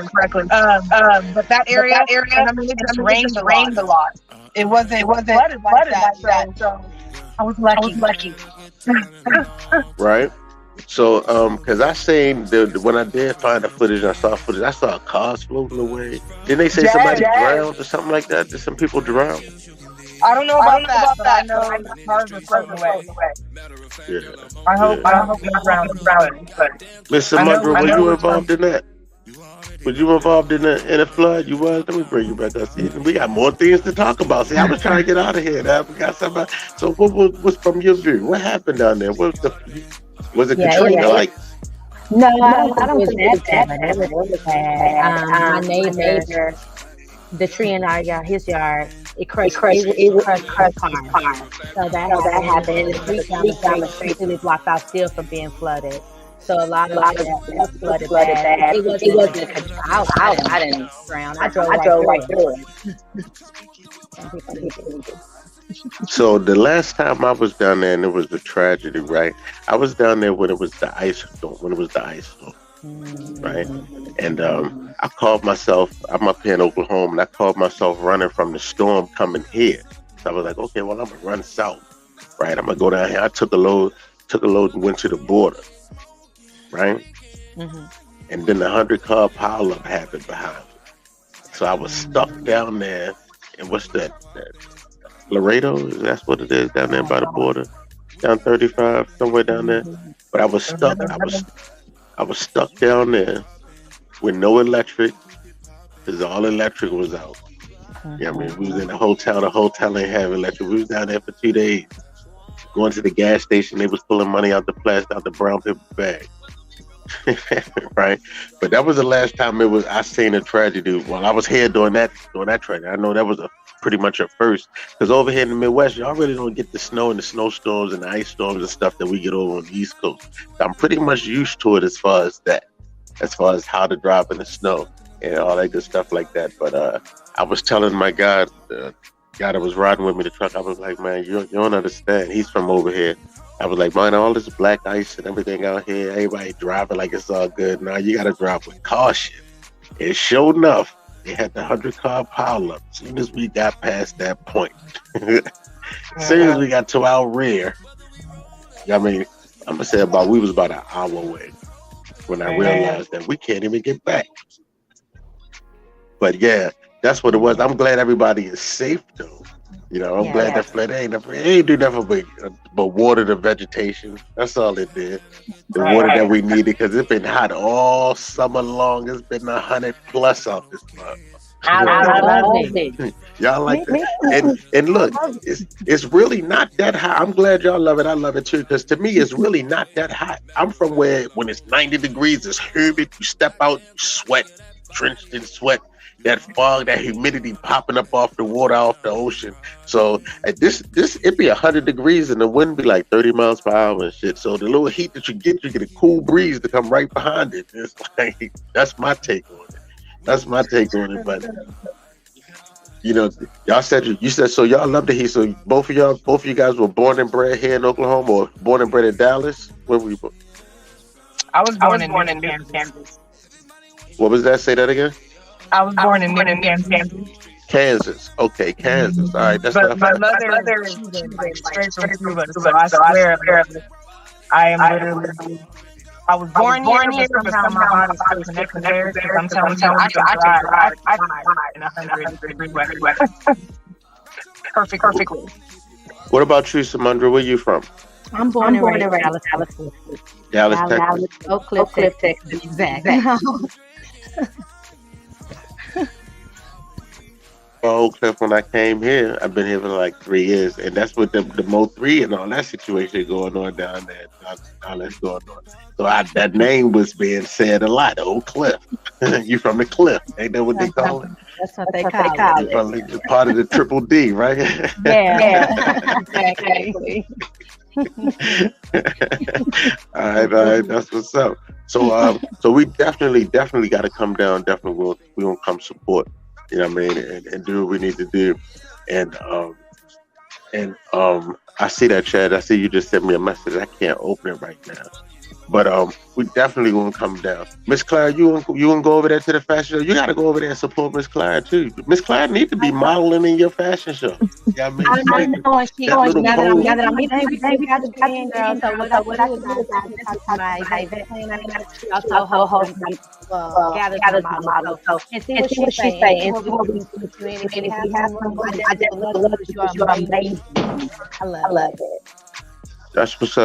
correctly. But that area, and I mean, it just rained a lot. It wasn't flooded like that. So I was lucky. Right. So, because I seen when I did find the footage, I saw cars floating away. Didn't they say somebody drowned or something like that? Did some people drown? I don't know about that, but I know cars were floating away. Yeah. I hope we drowned. Miss Samundra, were you involved in that? Was you involved in a flood? You was? Let me bring you back up. See, we got more things to talk about. See, I was trying to get out of here. Now we got somebody. So, what was from your view? What happened down there? Was it Katrina? Like, no, I don't think it was that bad. It was really bad. My neighbor, the tree in his yard, it crushed car. So that happened. The street down the street completely blocked out still from being flooded. So a lot of that was flooded bad. It wasn't. I didn't drown. I drove right through it. So the last time I was down there, and it was the tragedy, right? I was down there when it was the ice storm. Right? And I called myself. I'm up here in Oklahoma, and I called myself running from the storm coming here. So I was like, okay, well, I'm gonna run south, right? I'm gonna go down here. I took a load, and went to the border. Right? Mm-hmm. And then the 100-car pileup happened behind me. So I was stuck down there. And what's that? Laredo? That's what it is down there by the border. Down 35, somewhere down there. But I was stuck. I was stuck down there with no electric, because all electric was out. Yeah, I mean, we was in the hotel. The hotel ain't have electric. We was down there for 2 days. Going to the gas station, they was pulling money out the brown paper bag. Right, but that was the last time I seen a tragedy while I was here during that tragedy. I know that was pretty much a first, because over here in the Midwest, y'all really don't get the snow and the snowstorms and the ice storms and stuff that we get over on the East Coast. So I'm pretty much used to it as far as how to drive in the snow and all that good stuff like that. But I was telling my guy that was riding with me the truck, I was like, man, you don't understand. He's from over here. I was like, man, all this black ice and everything out here, everybody driving like it's all good. Now you got to drive with caution. And sure enough, they had the 100-car pileup. As soon as we got past that point, as soon as we got to our rear, I mean, I'm gonna say we was about an hour away when I realized that we can't even get back. But yeah, that's what it was. I'm glad everybody is safe though. You know, I'm glad that flood ain't do nothing but water the vegetation. That's all it did. The water that we needed, because it's been hot all summer long. It's been 100+ out this month. I love it. Y'all like that? And look, it's really not that hot. I'm glad y'all love it. I love it too, because to me, it's really not that hot. I'm from where when it's 90 degrees, it's humid. You step out, you sweat, drenched in sweat. That fog, that humidity popping up off the water, off the ocean. So at this it be 100 degrees and the wind be like 30 miles per hour and shit. So the little heat that you get a cool breeze to come right behind it. It's like, that's my take on it. But you know, y'all said you said so y'all love the heat. So both of you guys were born and bred here in Oklahoma, or born and bred in Dallas? Where were you born? I was born in Kansas. What was that? Say that again. I was born in Kansas. Kansas. Okay, Kansas. All right, that's but my mother is straight from Cuba, so I swear I am literally. I was born here, but somehow my body's still connected there. Because I'm telling you, I can drive in 100-degree weather. Perfectly. What about you, Samundra? Where you from? I'm born and raised in Dallas, Texas. Oak Cliff, Texas. Exactly. Oak Cliff, when I came here, I've been here for like 3 years, and that's with the Mo 3 and all that situation going on down there. All that's going on. So that name was being said a lot. Oak Cliff. You from the cliff? Ain't that what they call it? That's what they call it. From part of the Triple D, right? Yeah. Exactly. All right, that's what's up. So we definitely got to come down. Definitely, we gonna come support. You know what I mean, and do what we need to do. And I see that, Chad. I see you just sent me a message. I can't open it right now. But we definitely gonna come down. Miss Clara, you gonna go over there to the fashion show? You gotta go over there and support Miss Clara too. Miss Clara need to be modeling in your fashion show. Yeah, I mean, I know. Now that I'm meeting every day, we got to be in, girl. So what I do is I talk to my event planner. She also hosts gathers my models. So and see what she say. And see what we do. And if you have some, I just love that you're amazing. I love it. That's what's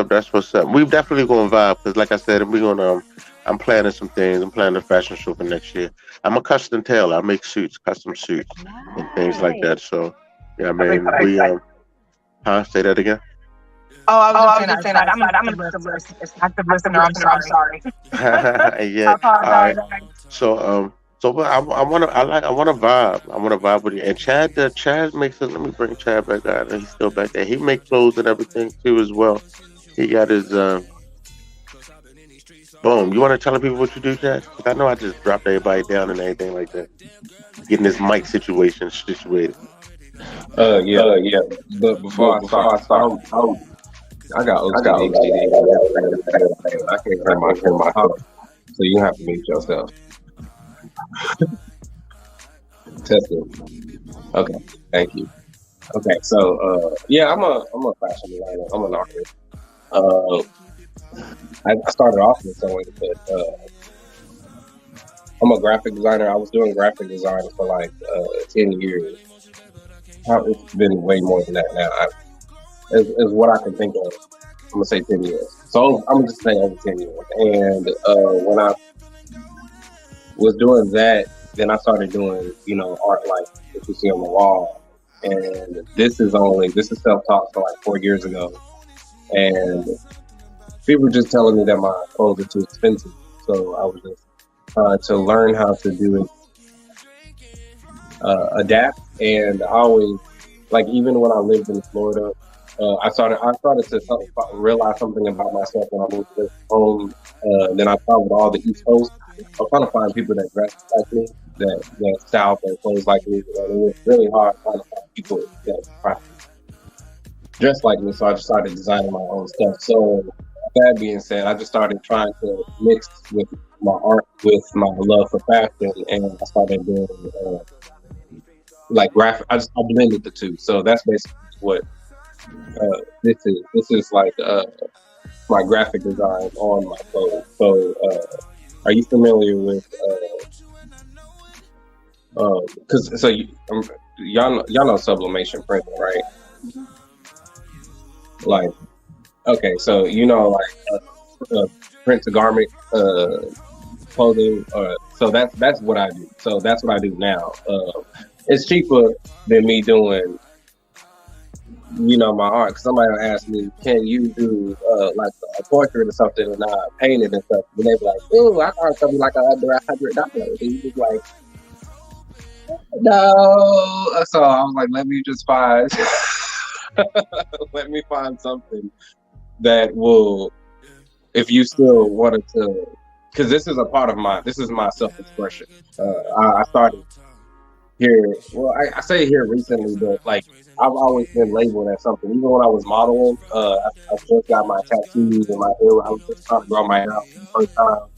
up. We definitely gonna vibe, because like I said, I'm planning some things. I'm planning a fashion show for next year. I'm a custom tailor. I make custom suits, and things like that. So yeah, I mean, say that again. Oh, I was just saying that. I'm a listener. I'm sorry. Yeah. All right. So I want to vibe. I want to vibe with you. And Chad makes it. Let me bring Chad back out. He's still back there. He makes clothes and everything too as well. He got his boom. You want to tell people what you do, Chad? Because I know I just dropped everybody down and everything like that. Getting this mic situation situated. Yeah. But before I start, I got OCD. I can't hear my house, so you have to mute yourself. Testing. Okay, thank you. Okay, so I'm a fashion designer. I'm an artist. I started off with sewing, but I'm a graphic designer. I was doing graphic design for like 10 years. It's been way more than that now. Is what I can think of. I'm gonna say 10 years. So I'm gonna just say over 10 years. And when I was doing that, then I started doing, art like what you see on the wall. And this is self-taught for like 4 years ago. And people were just telling me that my clothes are too expensive. So I was just trying to learn how to do it, adapt. And I always, like, even when I lived in Florida, I started to realize something about myself when I moved home. Then I traveled all the East Coast. I was trying to find people that dress like me, that style their clothes like me. And it was really hard trying to find people that practice. dress like me, so I just started designing my own stuff. So that being said, I just started trying to mix with my art with my love for fashion, and I started doing like graphic. I blended the two. So that's basically what this is. This is like my graphic design on my clothes. So are you familiar with? Because y'all know sublimation printing, right? Like, okay, so print to garment clothing. So that's what I do. So that's what I do now. It's cheaper than me doing, my art. 'Cause somebody will ask me, "Can you do like a portrait or something and not paint it and stuff?" And they be like, "Ooh, I thought something like under $100." And you just like, no. So I was like, let me just find, let me find something that will, if you still wanted to, because this is my self-expression. I started here, well, I say here recently, but like, I've always been labeled as something. Even when I was modeling, I just got my tattoos and my hair. I was just trying to grow my hair out for the first time.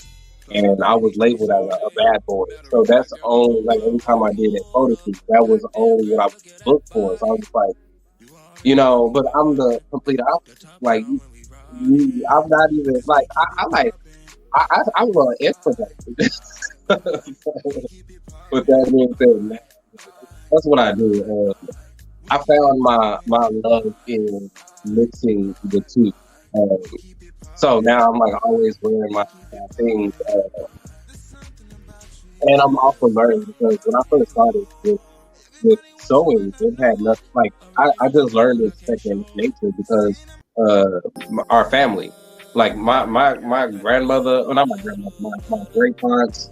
And I was labeled as a bad boy. So that's only, like, every time I did a photo shoot, that was only what I was looked for. So I was just like, but I'm the complete opposite. Like, I'm not even, like, I'm an introvert. With that being said, that's what I do. I found my love in mixing the two. So now I'm like always wearing my things, and I'm also learning because when I first started with sewing, it had nothing. Like I just learned it second nature because our family, like my grandmother, well, not my grandmother, my great aunts,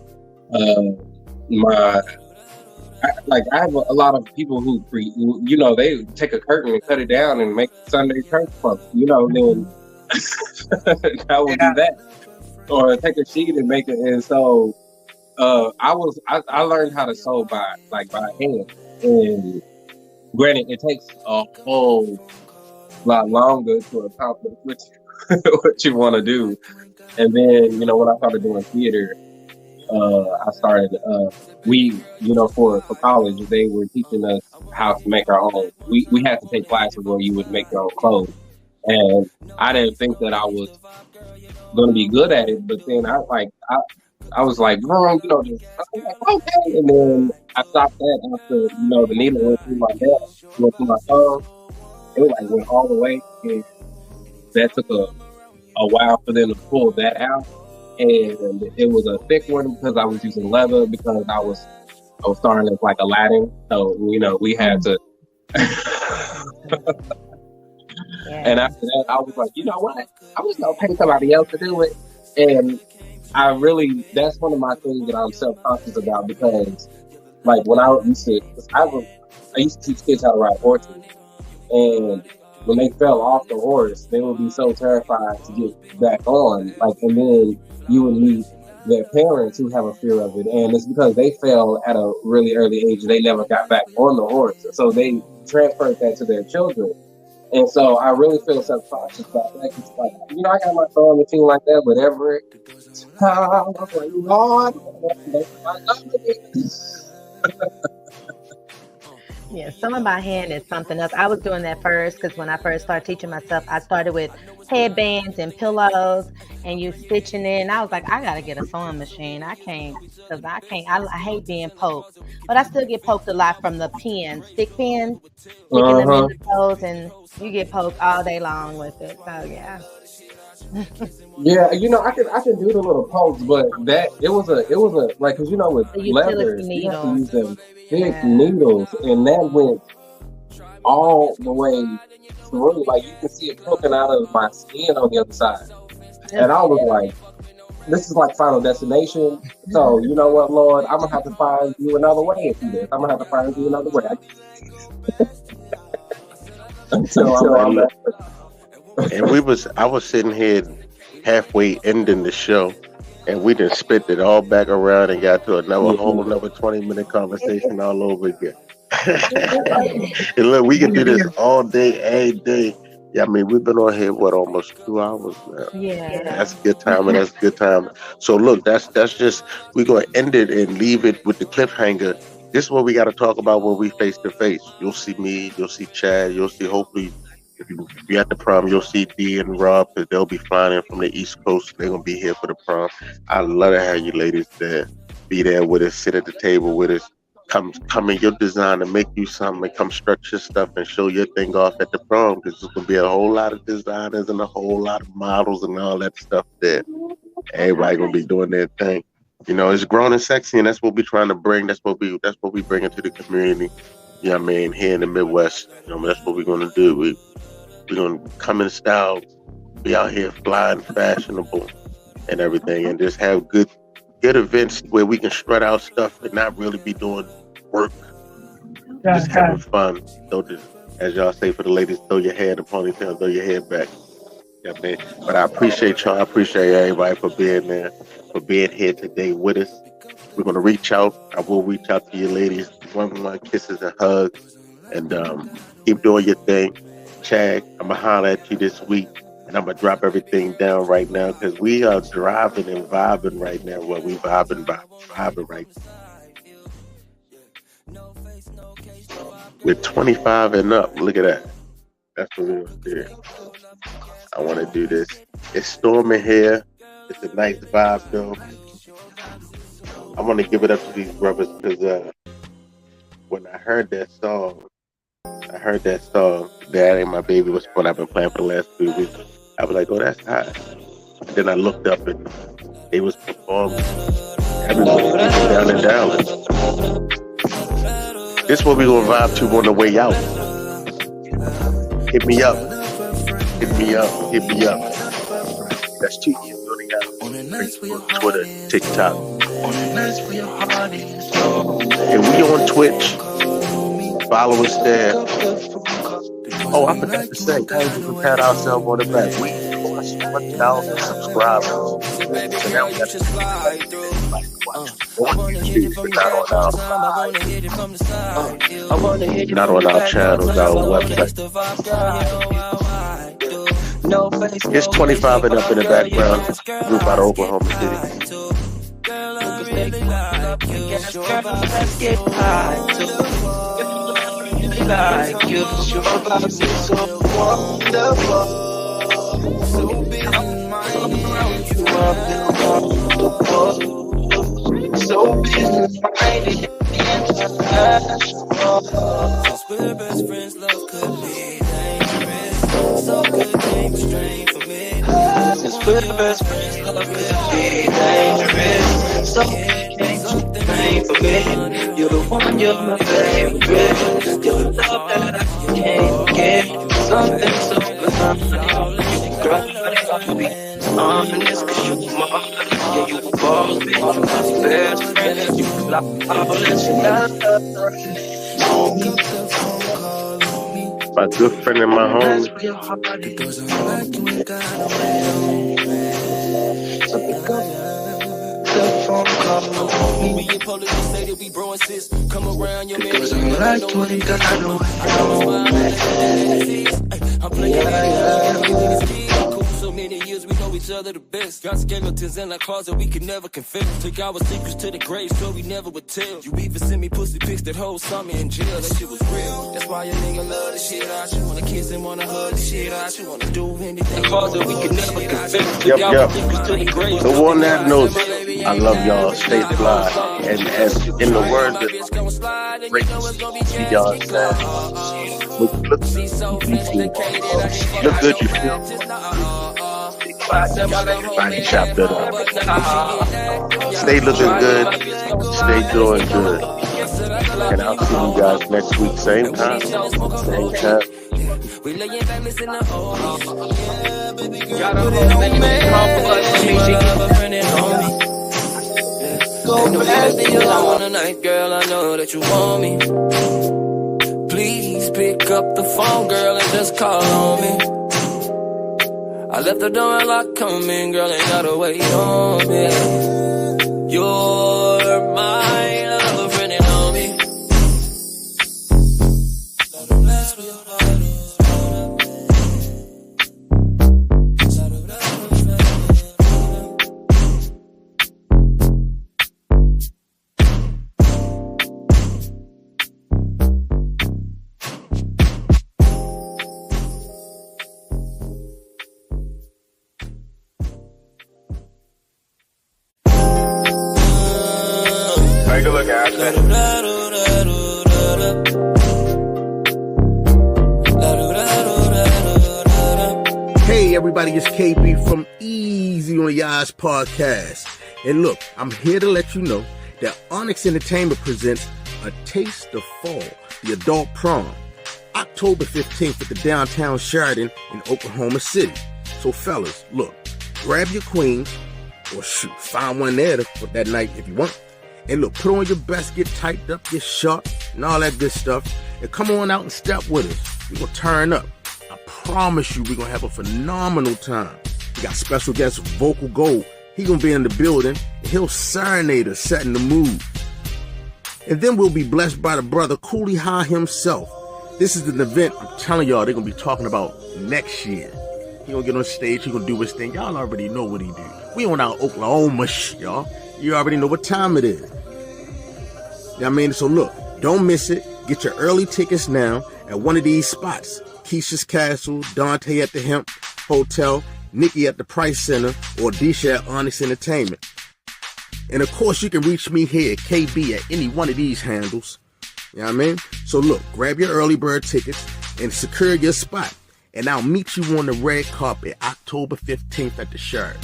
I have a lot of people who they take a curtain and cut it down and make Sunday church clothes, then. I would do that, or take a sheet and make it. And so, I learned how to sew by hand. And granted, it takes a whole lot longer to accomplish what you want to do. And then, when I started doing theater, I started. For college, they were teaching us how to make our own. We had to take classes where you would make your own clothes. And I didn't think that I was going to be good at it, but then I was like, Mom, just, I was like, okay. And then I stopped that after, the needle went through my head, went through my thumb. It went all the way. And that took a while for them to pull that out. And it was a thick one because I was using leather because I was starting as like Aladdin. So, we had to. Yeah. And after that, I was like, you know what? I'm just going to pay somebody else to do it. And that's one of my things that I'm self-conscious about because, like, when I used to teach kids how to ride horses. And when they fell off the horse, they would be so terrified to get back on. Like, and then you would meet their parents who have a fear of it. And it's because they fell at a really early age and they never got back on the horse. So they transferred that to their children. And so I really feel self-conscious about that. It's like, I got my sewing machine like that, but every time I was like, Lord, yeah, sewing by hand is something else. I was doing that first because when I first started teaching myself, I started with headbands and pillows and you stitching in. I was like, I gotta get a sewing machine. I hate being poked, but I still get poked a lot from the stick pins, sticking them in the toes, and you get poked all day long with it. So yeah. Yeah, I can do the little pokes, but it was a like, because with leather you have to use them thick needles, and that went all the way through. Like you can see it poking out of my skin on the other side, and I was like, "This is like Final Destination." So you know what, Lord, I'm gonna have to find you another way to do this. I'm gonna have to find you another way. And I was sitting here halfway ending the show, and we just spit it all back around and got to another 20-minute conversation all over again. And look, we can do this all day, every day. Yeah, I mean, we've been on here almost 2 hours now. Yeah. That's good time, and that's good time. So look, that's just we're gonna end it and leave it with the cliffhanger. This is what we got to talk about when we face to face. You'll see me, you'll see Chad, you'll see hopefully if you're at the prom, you'll see D and Rob because they'll be flying in from the East Coast. They're gonna be here for the prom. I love to have you ladies there, be there with us, sit at the table with us. Come in your design and make you something and come stretch your stuff and show your thing off at the prom because there's gonna be a whole lot of designers and a whole lot of models and all that stuff there. Everybody gonna be doing their thing. You know, it's grown and sexy, and that's what we're trying to bring. That's what we bring into the community. You know what I mean? Here in the Midwest, you know, that's what we're gonna do. We're gonna come in style, be out here flying, fashionable, and everything, and just have good events where we can spread out stuff and not really be doing work. Just having fun. Don't just, as y'all say for the ladies, throw your hair in the ponytail, throw your hair back. You know what I mean? But I appreciate y'all. I appreciate everybody for being there, for being here today with us. We're gonna reach out. I will reach out to you ladies. One kisses and hugs, and keep doing your thing. Chad, I'm gonna holler at you this week. And I'm going to drop everything down right now because we are driving and vibing right now. Well, we vibing right now. We're 25 and up. Look at that. That's what we're going to do. I want to do this. It's storming here. It's a nice vibe, though. I want to give it up to these brothers because when I heard that song, That Ain't My Baby was what I've been playing for the last 2 weeks. I was like, oh, that's hot. Then I looked up and they was performing. Everybody down in Dallas. This is what we gonna vibe to on the way out. Hit me up. That's 2 years building out. Facebook, Twitter, TikTok. And we on Twitch. Follow us there. Oh, I forgot to say, guys, we pat ourselves on the back. We lost 1,000 subscribers. So now we got to not on our channels, our website. It's 25 and up in the background. Group out of Oklahoma City. Like you, your vibe is so wonderful. So big and mighty, you are beautiful. So big and mighty, international. Since we're best friends, love could be dangerous. So good, came straight for me. Since we're best friends, love could be dangerous. So good, came straight for me. You're the one, you're my favorite. You're the love that I can't get. Something so phenomenal. You cry on me. Honest, cause you my heart. Yeah, you boss, bitch. You my best friend. You like all that you got. My good friend and my home. Me and police say that we bro and sis. Come around your man. I'm playing so many years, we know each other the best. Got skeletons in our closet we could never confess. Took our secrets to the grave so we never would tell. You even send me pussy pics that whole summer in jail. That shit was real. That's why your nigga love the shit out. You wanna kiss and wanna hug the shit out. You wanna do anything. Closet we could never confess. Yep. So on that note, I love y'all. Stay fly. And in the words that Rick y'all said, look good, you feel. Everybody chopped it up. Stay looking good. Stay doing good. And I'll see you guys next week. Same time. We lay in back, listen to all. Got a go back to you on the night, girl. I know that you want me. Please pick up the phone, girl, and just call on me. I left the door unlocked, come in, girl, ain't gotta wait on me. You're my lover, friend, and on me. Hey everybody, it's KB from Easy on Yas Podcast. And look, I'm here to let you know that Onyx Entertainment presents A Taste of Fall, the Adult Prom, October 15th at the downtown Sheridan in Oklahoma City. So fellas, look, grab your queens, or shoot, find one there for that night if you want. And look, put on your best, get typed up, get sharp, and all that good stuff. And come on out and step with us. We're going to turn up. I promise you we're going to have a phenomenal time. We got special guest Vocal Gold. He going to be in the building, and he'll serenade us, setting the mood. And then we'll be blessed by the brother Cooley High himself. This is an event I'm telling y'all they're going to be talking about next year. He going to get on stage, he going to do his thing. Y'all already know what he do. We on our Oklahoma y'all. You already know what time it is. You know what I mean? So look, don't miss it. Get your early tickets now at one of these spots. Keisha's Castle, Dante at the Hemp Hotel, Nikki at the Price Center, or Disha at Onyx Entertainment. And of course, you can reach me here at KB at any one of these handles. You know what I mean? So look, grab your early bird tickets and secure your spot. And I'll meet you on the red carpet October 15th at the Sheridan.